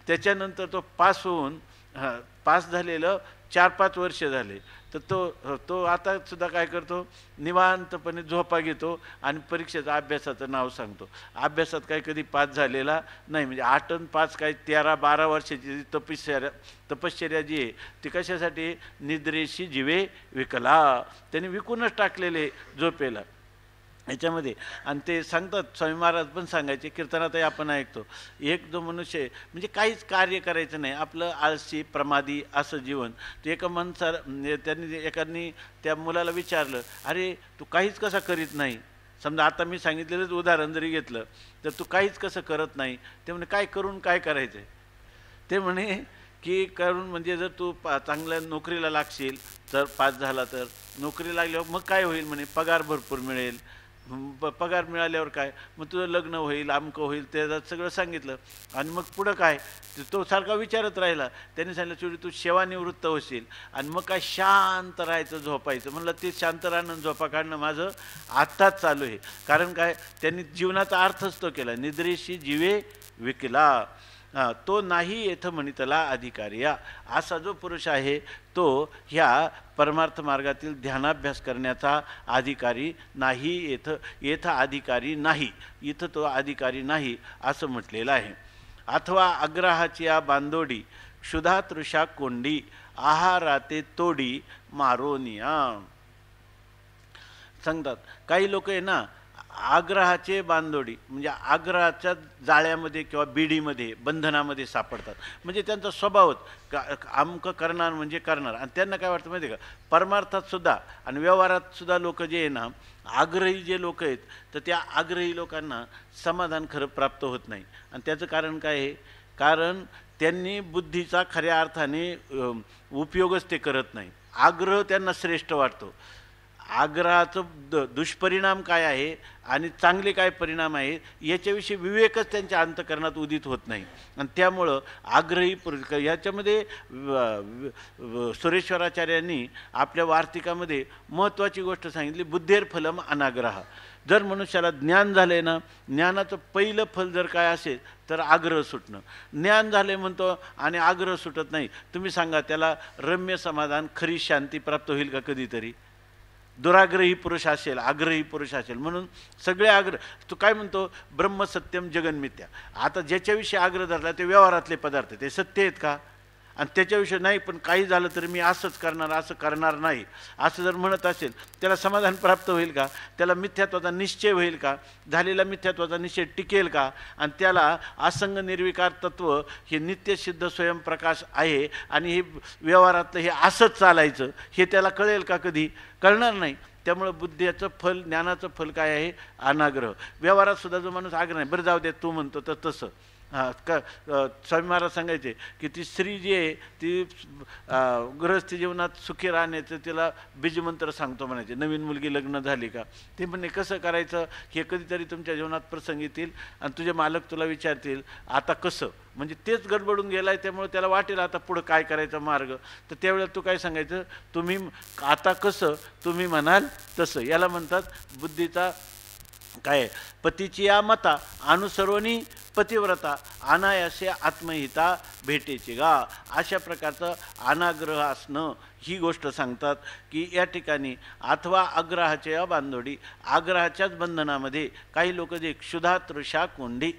त्याच्यानंतर तो पास झालेलं 4-5 वर्ष झाले, तर तो तो आता सुद्धा काय करतो, निवांतपणे झोपा घेतो आणि परीक्षेचं अभ्यासाचं नाव सांगतो. अभ्यासात काही कधी पास झालेला नाही. म्हणजे 8 आणि 5 काही 13-12 वर्षाची तपश्चर्या जी आहे ती कशासाठी, निद्रेशी जीवे विकला, त्यांनी विकूनच टाकलेले झोपेला याच्यामध्ये. आणि ते सांगतात, स्वामी महाराज पण सांगायचे, कीर्तनातही आपण ऐकतो, एक जो मनुष्य आहे म्हणजे काहीच कार्य करायचं नाही, आपलं आळशी प्रमादी असं जीवन. ते एका त्यांनी एकाने त्या मुलाला विचारलं, अरे तू काहीच कसा करीत नाही, समजा आता मी सांगितलेलंच उदाहरण जरी घेतलं तर तू काहीच कसं करत नाही. ते म्हणे काय करून काय करायचं आहे. ते म्हणे की करून म्हणजे जर तू चांगल्या नोकरीला लागशील तर, पास झाला तर, नोकरी लागल्यावर मग काय होईल म्हणे, पगार भरपूर मिळेल, पगार मिळाल्यावर काय, मग तुझं लग्न होईल, अमकं होईल, त्याचं सगळं सांगितलं. आणि मग पुढं काय, तो सारखा विचारत राहिला. त्यांनी सांगितलं शेवटी तू सेवानिवृत्त होशील आणि मग काय शांत राहायचं, झोपायचं. म्हणलं ते शांत राहणं झोपा काढणं माझं आत्ताच चालू आहे. कारण काय, त्यांनी जीवनाचा अर्थच तो केला, निद्रेशी जीवे विकला, तो नाही येथ म्हणितला अधिकारी. असा जो पुरुष आहे तो ह्या परमार्थ मार्गातील ध्यानाभ्यास करण्याचा अधिकारी नाही. येथ अधिकारी नाही, इथं तो अधिकारी नाही असं म्हटलेलं आहे. अथवा अग्रहाची बांधोडी, क्षुधा तृषा कोंडी, आहाराते तोडी मारोनिया. सांगतात काही लोक आहे ना, आग्रहाचे बांधोडी म्हणजे आग्रहाच्या जाळ्यामध्ये किंवा बिडीमध्ये, बंधनामध्ये सापडतात. म्हणजे त्यांचा स्वभावच अमकं करणार म्हणजे करणार. आणि त्यांना काय वाटतं माहिती आहे का, परमार्थात सुद्धा आणि व्यवहारात सुद्धा लोक जे आहे ना, आग्रही जे लोक आहेत, तर त्या आग्रही लोकांना समाधान खरं प्राप्त होत नाही. आणि त्याचं कारण काय आहे, कारण त्यांनी बुद्धीचा खऱ्या अर्थाने उपयोगच ते करत नाही. आग्रह त्यांना श्रेष्ठ वाटतो. आग्रहाचं दुष्परिणाम काय आहे आणि चांगले काय परिणाम आहेत याच्याविषयी विवेकच त्यांच्या अंतःकरणात उदित होत नाही. आणि त्यामुळं आग्रही पुरुष याच्यामध्ये सुरेश्वराचार्यांनी आपल्या वार्तिकामध्ये महत्त्वाची गोष्ट सांगितली, बुद्धेर फलम अनाग्रह. जर मनुष्याला ज्ञान झाले ना, ज्ञानाचं पहिलं फल जर काय असेल तर आग्रह सुटणं. ज्ञान झाले म्हणतो आणि आग्रह सुटत नाही, तुम्ही सांगा त्याला रम्य समाधान, खरी शांती प्राप्त होईल का कधीतरी? दुराग्रही पुरुष असेल, आग्रही पुरुष असेल. म्हणून सगळे आग्रह, तू काय म्हणतो, ब्रह्मसत्यम जगन्मिथ्या. आता ज्याच्याविषयी आग्रह धरला ते व्यवहारातले पदार्थ, ते सत्य आहेत का? आणि त्याच्याविषयी नाही, पण काही झालं तर मी असंच करणार, असं करणार नाही असं जर म्हणत असेल, त्याला समाधान प्राप्त होईल का? त्याला मिथ्यात्वाचा निश्चय होईल का? झालेला मिथ्यात्वाचा निश्चय टिकेल का? आणि त्याला असंग निर्विकार तत्व हे नित्यसिद्ध स्वयंप्रकाश आहे आणि हे व्यवहारातलं हे असंच चालायचं हे त्याला कळेल का? कधी कळणार नाही. त्यामुळं बुद्धीचं फल, ज्ञानाचं फल काय आहे? अनाग्रह. व्यवहारात सुद्धा जो माणूस आग्रह नाही, बरं जाऊ दे तू म्हणतो तर तसं. स्वामी महाराज सांगायचे की ती स्त्री जी आहे ती गृहस्थी जीवनात सुखी राहण्याचं तिला बीजमंत्र सांगतो म्हणायचे. नवीन मुलगी लग्न झाली का, ते म्हणणे कसं करायचं हे कधीतरी तुमच्या जीवनात प्रसंग येतील आणि तुझे मालक तुला विचारतील आता कसं, म्हणजे तेच गडबडून गेलाय त्यामुळे त्याला वाटेल आता पुढं काय करायचा मार्ग. तर त्यावेळेला तू काय सांगायचं, तुम्ही आता कसं तुम्ही म्हणाल तसं. याला म्हणतात बुद्धीचा काय, पतीची या मता अनुसर्वणी पतिव्रता, अनायासे आत्महिता भेटेची गा. अशा प्रकारचं अनाग्रह असणं ही गोष्ट सांगतात की या ठिकाणी. अथवा आग्रहाच्या बांधोडी, आग्रहाच्याच बंधनामध्ये काही लोक जे क्षुधा तृषा कोंडी,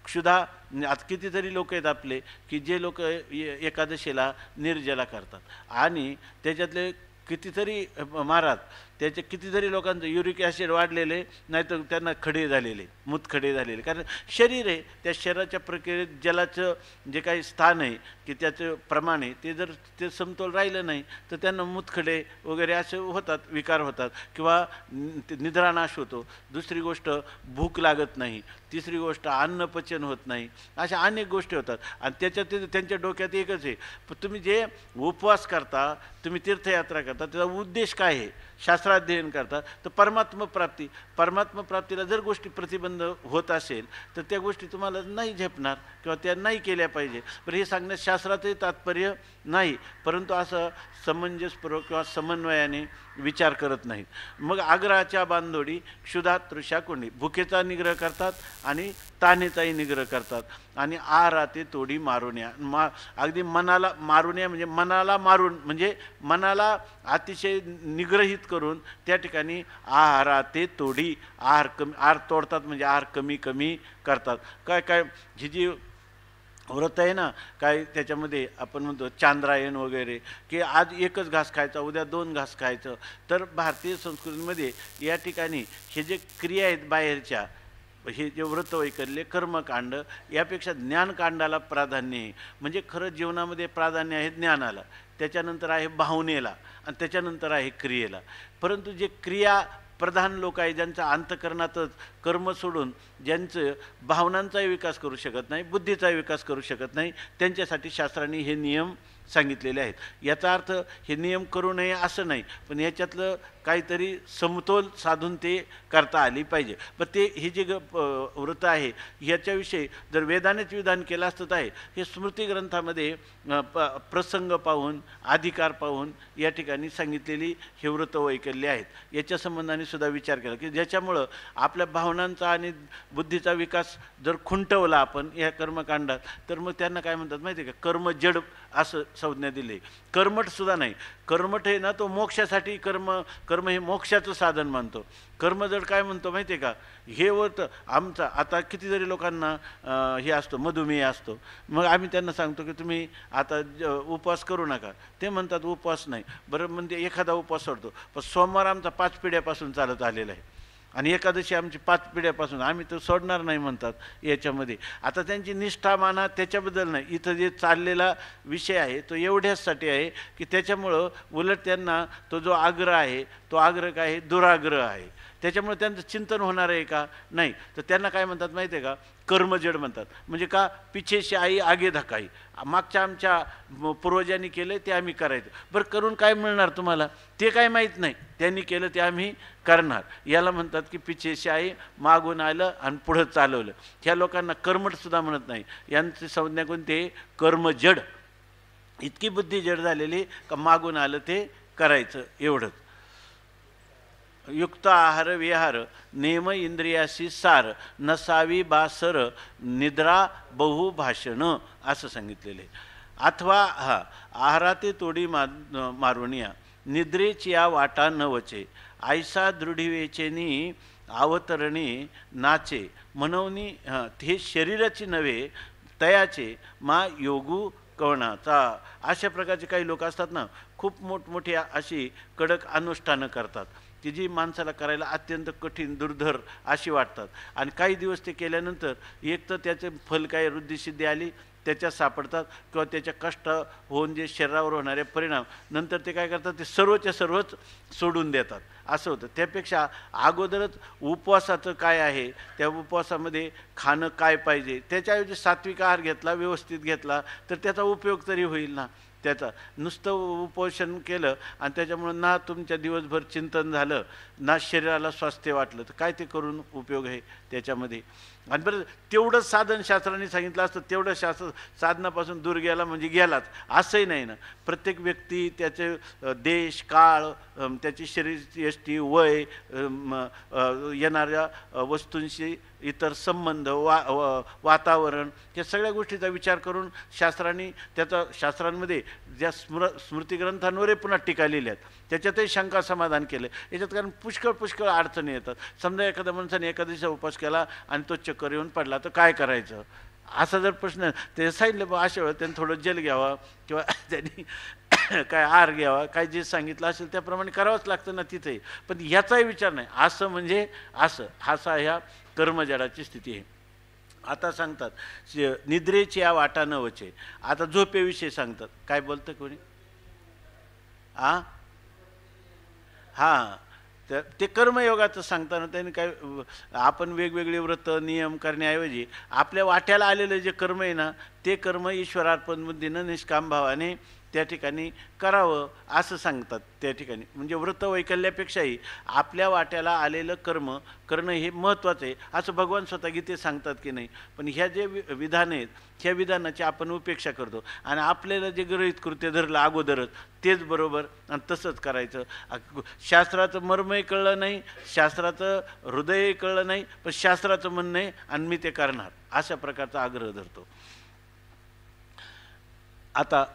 क्षुधा आता कितीतरी लोक आहेत आपले की जे लोक एकादशीला निर्जला करतात आणि त्याच्यातले कितीतरी महाराज, त्याचे कितीतरी लोकांचं युरिक ॲसिड वाढलेले, नाहीतर त्यांना खडे झालेले, मूतखडे झालेले. कारण शरीर आहे, त्या शरीराच्या प्रक्रियेत जलाचं जे काही स्थान आहे की त्याचं प्रमाण आहे ते जर ते समतोल राहिलं नाही तर त्यांना मूतखडे वगैरे असे होतात, विकार होतात किंवा निद्रानाश होतो. दुसरी गोष्ट भूक लागत नाही. तिसरी गोष्ट अन्नपचन होत नाही. अशा अनेक गोष्टी होतात आणि त्याच्यात त्यांच्या डोक्यात एकच आहे, तुम्ही जे उपवास करता, तुम्ही तीर्थयात्रा करता, त्याचा उद्देश काय आहे? शास्त्राध्ययन करता तर परमात्म प्राप्ती. परमात्म प्राप्तीला जर गोष्टी प्रतिबंध होत असेल तर त्या गोष्टी तुम्हाला नाही झेपणार किंवा त्या नाही केल्या पाहिजे. बरं, हे सांगण्यात शास्त्राचंही तात्पर्य नाही, परंतु असं समंजसपूर्वक किंवा समन्वयाने विचार करत नाहीत. मग आग्रहाच्या बांधोडी, क्षुधा तृषा कोंडी, भुकेचा निग्रह करतात आणि तानेचाही निग्रह करतात. आणि आहाराते तोडी मारुन्या. अगदी मनाला मारुन्या म्हणजे मनाला मारून, म्हणजे मनाला अतिशय निग्रहित करून त्या ठिकाणी आहाराते तोडी, आहार तोडतात म्हणजे आहार कमी कमी करतात. काय काय ही जी व्रत आहे ना, काय त्याच्यामध्ये आपण म्हणतो चांद्रायण वगैरे, की आज एकच घास खायचा, उद्या 2 घास खायचं. तर भारतीय संस्कृतीमध्ये या ठिकाणी हे जे क्रिया आहेत बाहेरच्या, हे जे व्रतवैकल्य कर्मकांड यापेक्षा ज्ञानकांडाला प्राधान्य आहे. म्हणजे खरं जीवनामध्ये प्राधान्य आहे ज्ञानाला, त्याच्यानंतर आहे भावनेला आणि त्याच्यानंतर आहे क्रियेला. परंतु जे क्रिया प्रधान लोक आहे, ज्यांचा अंतःकरणातच कर्म सोडून ज्यांचं भावनांचाही विकास करू शकत नाही, बुद्धीचाही विकास करू शकत नाही, त्यांच्यासाठी शास्त्रांनी हे नियम सांगितलेले आहेत. याचा अर्थ हे नियम करू नये असं नाही, पण याच्यातलं काहीतरी समतोल साधून ते करता आली पाहिजे. पण ते हे जे व्रत आहे ह्याच्याविषयी जर वेदानेच विधान केलं असतं तर आहे हे स्मृती ग्रंथामध्ये प्रसंग पाहून अधिकार पाहून या ठिकाणी सांगितलेली हे व्रत वैकल्य आहेत. याच्या संबंधाने सुद्धा विचार केला की ज्याच्यामुळं आपल्या भावनांचा आणि बुद्धीचा विकास जर खुंटवला आपण या कर्मकांडात, तर मग त्यांना काय म्हणतात माहिती आहे का, कर्मजड असं संज्ञा दिली. कर्मठ सुद्धा नाही. कर्मठ हे ना तो मोक्षासाठी कर्म हे मोक्षाचं साधन मानतो. कर्मजड काय म्हणतो माहिती आहे का, हे व्रत आमचा आता किती जरी लोकांना हे असतो मधुमेह असतो, मग आम्ही त्यांना सांगतो की तुम्ही आता उपवास करू नका. ते म्हणतात उपवास नाही. बरं म्हणजे एखादा उपवास सोडतो, पण सोमवार आमचा 5 पिढ्यापासून चालत आलेला आहे आणि एकादशी आमची 5 पिढ्यापासून, आम्ही तर सोडणार नाही म्हणतात. याच्यामध्ये आता त्यांची निष्ठा माना त्याच्याबद्दल नाही, इथं जे चाललेला विषय आहे तो एवढ्याचसाठी आहे की त्याच्यामुळं उलट त्यांना तो जो आग्रह आहे तो आग्रह काय आहे, दुराग्रह आहे. त्याच्यामुळे त्यांचं चिंतन होणार आहे का, नाही. तर त्यांना काय म्हणतात माहिती आहे का, कर्मजड म्हणतात. म्हणजे का, पिछेशी आई आगे धकाई, मागच्या आमच्या पूर्वजांनी केलं ते आम्ही करायचं. बरं करून काय मिळणार तुम्हाला ते काय माहीत नाही, त्यांनी केलं ते आम्ही करणार. याला म्हणतात की पिछेशी आई, मागून आलं आणि पुढं चालवलं. ह्या लोकांना कर्मठसुद्धा म्हणत नाही. यांची संज्ञा कोणती, कर्मजड. इतकी बुद्धी जड झालेली का मागून आलं ते करायचं एवढंच. युक्त आहार विहार नेम इंद्रियाशी सार, नसावी बासर निद्रा बहुभाषण असं सांगितलेलं आहे. अथवा आहाराते तोडी मारुनिया, निद्रेची या वाटा न वचे, ऐसा दृढिवेचेनी अवतरणी नाचे, म्हणून हे शरीराची नव्हे तयाचे मा योगू कवणाचा. अशा प्रकारचे काही लोक असतात ना, खूप मोठमोठी अशी कडक अनुष्ठानं करतात की जी माणसाला करायला अत्यंत कठीण दुर्धर अशी वाटतात. आणि काही दिवस ते केल्यानंतर एक तर त्याचे फल काय वृद्धिसिद्धी आली त्याच्यात सापडतात, किंवा त्याच्या कष्ट होऊन जे शरीरावर होणारे परिणाम नंतर ते काय करतात, ते सर्वच्या सर्वच सोडून देतात. असं होतं. त्यापेक्षा अगोदरच उपवासाचं काय आहे, त्या उपवासामध्ये खाणं काय पाहिजे, त्याच्याऐवजी सात्विक आहार घेतला, व्यवस्थित घेतला तर त्याचा उपयोग तरी होईल ना. त्याचा नुसतं उपोषण केलं आणि त्याच्यामुळं ना तुमच्या दिवसभर चिंतन झालं, ना शरीराला स्वास्थ्य वाटलं, तर काय ते करून उपयोग आहे त्याच्यामध्ये. आणि बरं तेवढंच साधन शास्त्राने सांगितलं असतं, तेवढं साधनापासून दूर गेला म्हणजे गेलाच असंही नाही ना. प्रत्येक व्यक्ती त्याचे देश काळ, त्याची शरीरयष्टी, वय, येणाऱ्या वस्तूंशी इतर संबंध, वातावरण, या सगळ्या गोष्टीचा विचार करून शास्त्रांनी त्याचा शास्त्रांमध्ये ज्या स्मृतिग्रंथांवरही पुन्हा टीका लिहिल्यात त्याच्यातही शंका समाधान केलं. याच्यात कारण पुष्कळ अडचणी येतात. समजा एखाद्या माणसाने एकादशीचा उपवास केला आणि तो चक्कर येऊन पडला तर काय करायचं, असा जर प्रश्न ते सांगितलं बा, अशा वेळेस त्यांनी थोडं जल घ्यावा किंवा त्यांनी काय आहार घ्यावा, काय जे सांगितलं असेल त्याप्रमाणे करावंच लागतं ना तिथे. पण याचाही विचार नाही, असं म्हणजे असं, असा ह्या कर्मजडाची स्थिती आहे. आता सांगतात निद्रेची या वाटा न वचे. आता झोपेविषयी सांगतात. काय बोलतं कोणी, हां तर ते कर्मयोगाचं सांगताना त्यांनी काय, आपण वेगवेगळे व्रत नियम करण्याऐवजी आपल्या वाट्याला आलेलं जे कर्म आहे ना ते कर्म ईश्वरार्पण बुद्धीनं निष्काम भावाने त्या ठिकाणी करावं असं सांगतात त्या ठिकाणी. म्हणजे व्रतवैकल्यापेक्षाही आपल्या वाट्याला आलेलं कर्म करणं हे महत्त्वाचं आहे असं भगवान स्वतः गीतेत सांगतात की नाही. पण ह्या जे विधान आहेत ह्या विधानाची आपण उपेक्षा करतो आणि आपल्याला जे गृहीत कृत्य धरलं अगोदरच तेच बरोबर आणि तसंच करायचं. शास्त्राचं मर्मही कळलं नाही, शास्त्राचं हृदयही कळलं नाही, पण शास्त्राचं म्हणणं आहे आणि मी ते करणार अशा प्रकारचा आग्रह धरतो. आता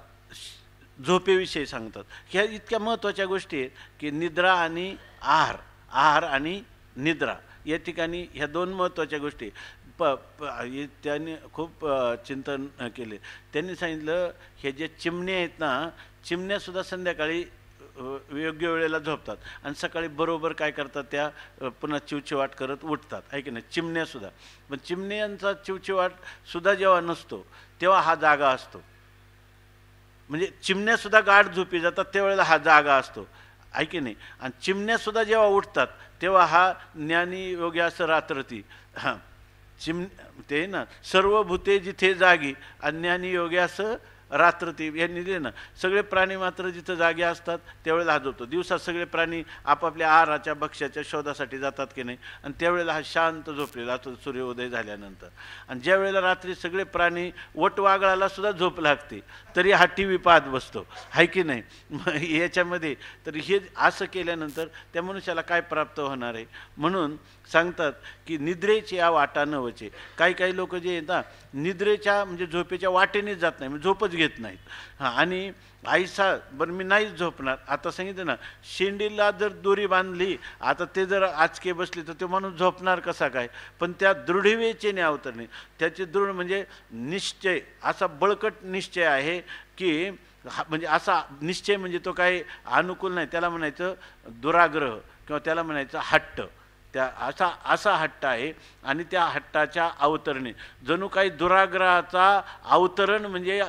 झोपेविषयी सांगतात. ह्या इतक्या महत्त्वाच्या गोष्टी आहेत की निद्रा आणि आहार आणि निद्रा या ठिकाणी ह्या दोन महत्त्वाच्या गोष्टी त्यांनी खूप चिंतन केले. त्यांनी सांगितलं हे जे चिमण्या आहेत ना, चिमण्यासुद्धा संध्याकाळी योग्य वेळेला झोपतात आणि सकाळी बरोबर काय करतात त्या पुन्हा चिवचिवाट करत उठतात, आहे की नाही, चिमण्यासुद्धा. पण चिमण्यांचा चिवचिवाटसुद्धा जेव्हा नसतो तेव्हा हा जागा असतो. म्हणजे चिमण्यासुद्धा गाढ झोपी जातात त्यावेळेला हा जागा असतो, आहे की नाही. आणि चिमण्यासुद्धा जेव्हा उठतात तेव्हा हा ज्ञानी योगी असं रात्रती. हां, ते ना सर्व भूते जिथे जागी अज्ञानी योगी असं रात्रती यांनी दिले ना. सगळे प्राणी मात्र जिथं जागे असतात त्यावेळेला हा झोपतो. दिवसात सगळे प्राणी आपापल्या आहाराच्या भक्ष्याच्या शोधासाठी जातात की नाही, आणि त्यावेळेला हा शांत झोपलेला असतो सूर्योदय झाल्यानंतर. आणि ज्या वेळेला रात्री सगळे प्राणी वटवागळाला सुद्धा झोप लागते तरी हा टी व्ही पाहत बसतो, आहे की नाही. याच्यामध्ये तर हे असं केल्यानंतर त्या मनुष्याला काय प्राप्त होणार आहे. म्हणून सांगतात की निद्रेची या वाटा नवचे. काही लोक जे आहेत ना निद्रेच्या म्हणजे झोपेच्या वाटेनेच जात नाही, म्हणजे झोपच घेत नाहीत. हां, आणि आईसा बरं मी नाहीच झोपणार. आता सांगितलं ना शेंडीला जर दोरी बांधली आता ते जर आचके बसले तर तो माणूस झोपणार कसा काय. पण त्या दृढीवेचेने अवतरणे, त्याचे दृढ म्हणजे निश्चय, असा बळकट निश्चय आहे की म्हणजे असा निश्चय म्हणजे तो काही अनुकूल नाही, त्याला म्हणायचं दुराग्रह किंवा त्याला म्हणायचं हट्ट. त्या असा हट्ट आहे आणि त्या हट्टाच्या अवतरणे जणू काही दुराग्रहाचा अवतरण म्हणजे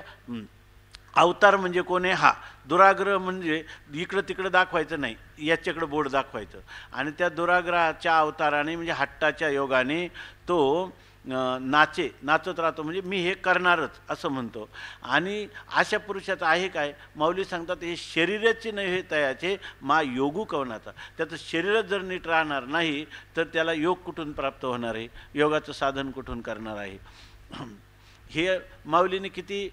अवतार म्हणजे कोण आहे हा. दुराग्रह म्हणजे इकडं तिकडं दाखवायचं नाही, याच्याकडं बोट दाखवायचं. आणि त्या दुराग्रहाच्या अवताराने म्हणजे हट्टाच्या योगाने तो नाचत राहतो, म्हणजे मी हे करणारच असं म्हणतो. आणि अशा पुरुषाचं आहे काय, माऊली सांगतात हे शरीराचे नव्हे तयाचे मा योगू कवनाचा. त्याचं शरीरच जर नीट राहणार नाही तर त्याला योग कुठून प्राप्त होणार आहे, योगाचं साधन कुठून करणार आहे. हे माऊलीने किती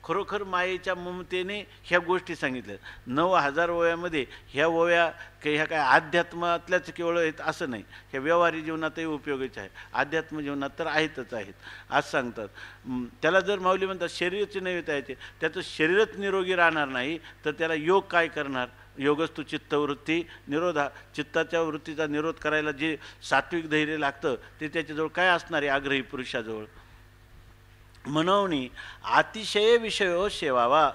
खरोखर मायेच्या ममतेने ह्या गोष्टी सांगितल्या. 9000 ओव्यामध्ये ह्या ओव्या ह्या काय अध्यात्मातल्याच केवळ आहेत असं नाही, ह्या व्यवहारी जीवनातही उपयोगाच्या आहे, अध्यात्म जीवनात तर आहेतच आहेत असं सांगतात. त्याला जर माऊली म्हणतात शरीराचे नव्हे त्याचे, त्याचं शरीरच निरोगी राहणार नाही तर त्याला योग काय करणार. योगस्तु चित्तवृत्ती निरोधा. चित्ताच्या वृत्तीचा निरोध करायला जे सात्विक धैर्य लागतं ते त्याच्याजवळ काय असणार आहे आग्रही पुरुषाजवळ. मनवणी अतिशय विषयो सेवावा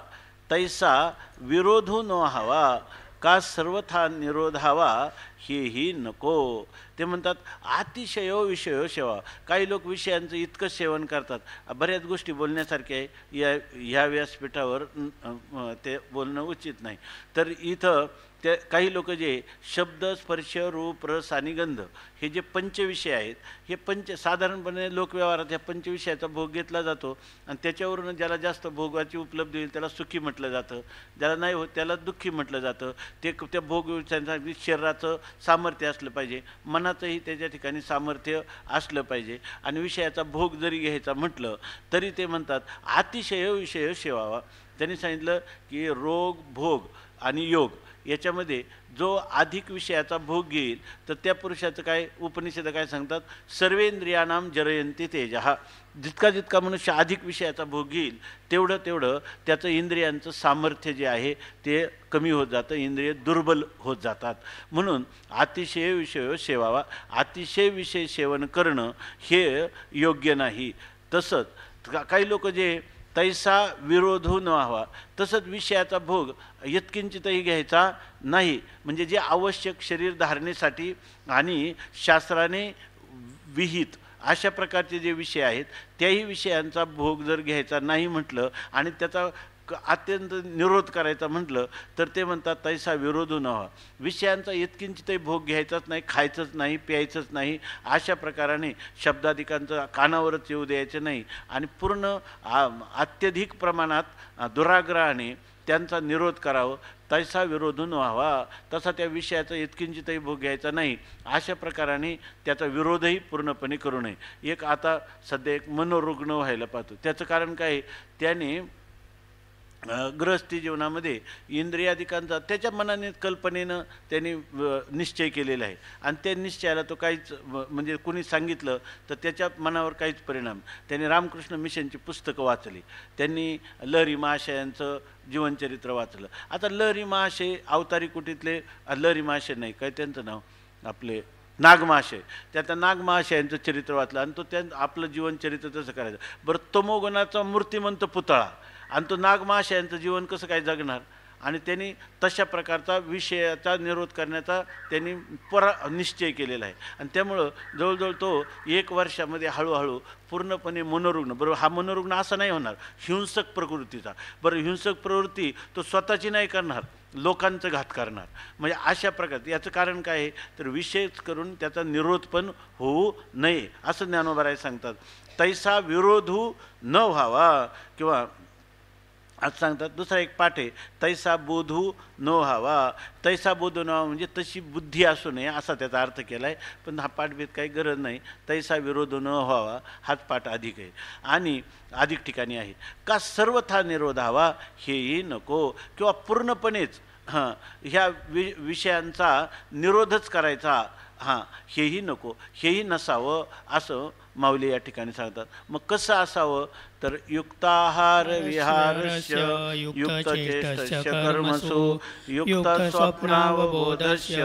तैसा विरोधू न हवा का सर्वथा निरोधावा हेही नको. ते म्हणतात अतिशयो विषयो सेवा. काही लोक विषयांचं इतकं सेवन करतात, बऱ्याच गोष्टी बोलण्यासारख्या आहे ह्या व्यासपीठावर ते बोलणं उचित नाही. तर इथं ते काही लोक जे शब्द स्पर्श रूप रस आणि गंध हे जे पंचविषय आहेत, हे साधारणपणे लोकव्यवहारात ह्या पंचविषयाचा भोग घेतला जातो आणि त्याच्यावरून ज्याला जास्त भोगाची उपलब्धी होईल त्याला सुखी म्हटलं जातं, ज्याला नाही होत त्याला दुःखी म्हटलं जातं. त्या भोग शरीराचं सामर्थ्य असलं पाहिजे, मनाचंही त्याच्या ठिकाणी सामर्थ्य असलं पाहिजे. आणि विषयाचा भोग जरी घ्यायचा म्हटलं तरी ते म्हणतात अतिशय विषय सेवावा. त्यांनी सांगितलं की रोग भोग आणि योग याच्यामध्ये जो अधिक विषयाचा भोग घेईल तर त्या पुरुषाचं काय उपनिषद काय सांगतात, सर्वेंद्रियाणाम जरयंती तेजः. जितका मनुष्य अधिक विषयाचा भोग घेईल तेवढं त्याचं इंद्रियांचं सामर्थ्य जे आहे ते कमी होत जातं, इंद्रिय दुर्बल होत जातात. म्हणून अतिशय विषय सेवावा, अतिशय विषय सेवन करणं हे योग्य नाही. तसंच काही लोक जे तैसा विरोधू न व्हावा, तसंच विषयाचा भोग यत्किंचितही घ्यायचा नाही. म्हणजे जे आवश्यक शरीर धारणेसाठी आणि शास्त्राने विहित अशा प्रकारचे जे विषय आहेत त्याही विषयांचा भोग जर घ्यायचा नाही म्हटलं आणि त्याचा अत्यंत निरोध करायचा म्हटलं तर ते म्हणतात तैसा विरोध न व्हा. विषयांचा यत्किंचितही भोग घ्यायचाच नाही, खायचंच नाही, प्यायचंच नाही, अशा प्रकाराने शब्दाधिकांचं कानावरच येऊ द्यायचं नाही. आणि पूर्ण अत्यधिक प्रमाणात दुराग्रहाने त्यांचा निरोध करावं, तैसा विरोधून व्हावा, तसा त्या विषयाचा इतकिंचितही भोग घ्यायचा नाही, अशा प्रकाराने त्याचा विरोधही पूर्णपणे करू नये. एक आता सध्या एक मनोरुग्ण व्हायला पाहतो. त्याचं कारण काय आहे? त्याने गृहस्थी जीवनामध्ये इंद्रियादिकांचा त्याच्या मनाने कल्पनेनं त्यांनी निश्चय केलेला आहे आणि त्या निश्चयाला तो काहीच म्हणजे कुणी सांगितलं तर त्याच्या मनावर काहीच परिणाम. त्यांनी रामकृष्ण मिशनची पुस्तकं वाचली, त्यांनी लहरी महाशयांचं जीवनचरित्र वाचलं. आता लहरी महाशय अवतारी कुटीतले लहरी महाशय नाही, काय त्यांचं नाव आपले नागमहाशय, त्या नागमहाशयांचं चरित्र वाचलं आणि तो आपलं जीवनचरित्र तसं करायचं. बरं, तमोगुणाचा मूर्तिमंत पुतळा आणि तो नागमहाशयांचं जीवन कसं काय जगणार? आणि त्यांनी तशा प्रकारचा विषयाचा निरोध करण्याचा त्यांनी निश्चय केलेला आहे आणि त्यामुळं जवळजवळ तो 1 वर्षामध्ये हळूहळू पूर्णपणे मनोरुग्ण. बरोबर, हा मनोरुग्ण असा नाही होणार हिंसक प्रवृत्तीचा. बरं, हिंसक प्रवृत्ती तो स्वतःची नाही करणार, लोकांचं घात करणार. म्हणजे अशा प्रकारे याचं कारण काय आहे तर विषयच करून त्याचा निरोध पण होऊ नये असं ज्ञानोबा सांगतात. तैसा विरोधू न व्हावा किंवा आज सांगतात. दुसरा एक पाठ आहे, तैसा बोधू न व्हावा. तैसा बोधू न व्हावा म्हणजे तशी बुद्धी असू नये असा त्याचा अर्थ केला आहे, पण हा पाठभेद काही गरज नाही. तैसा विरोध न व्हावा हाच पाठ अधिक आहे आणि अधिक ठिकाणी आहे. का सर्वथा निरोध हवा हेही नको किंवा पूर्णपणेच ह्या विषयांचा निरोधच करायचा हेही नको, हेही नसावं असं माऊली या ठिकाणी सांगतात. मग कसं असावं तर युक्ताहार विहारस्य युक्तचेष्टस्य कर्मसु युक्तस्वप्नावबोधस्य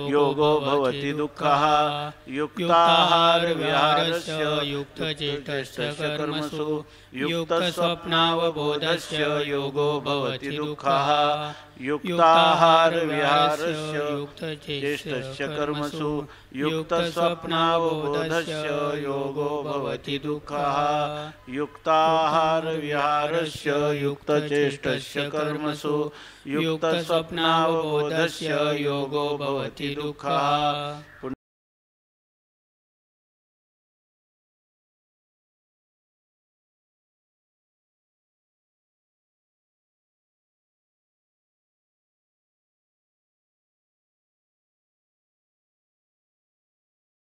योगो भवति दुःखः. युक्ताहार विहारस्य युक्तचेष्टस्य कर्मसु युक्तस्वप्नावबोधस्य योगो भवति दुःखः. युक्ताहार विहारस्य युक्तचेष्टस्य कर्मसु युक्तस्वप्नावबोधस्य योगो भवति दुःखः. युक्ताहार विहारस्य युक्तचेष्टस्य कर्मसु युक्तस्वप्नावबोधस्य योगो भवति दुःखः.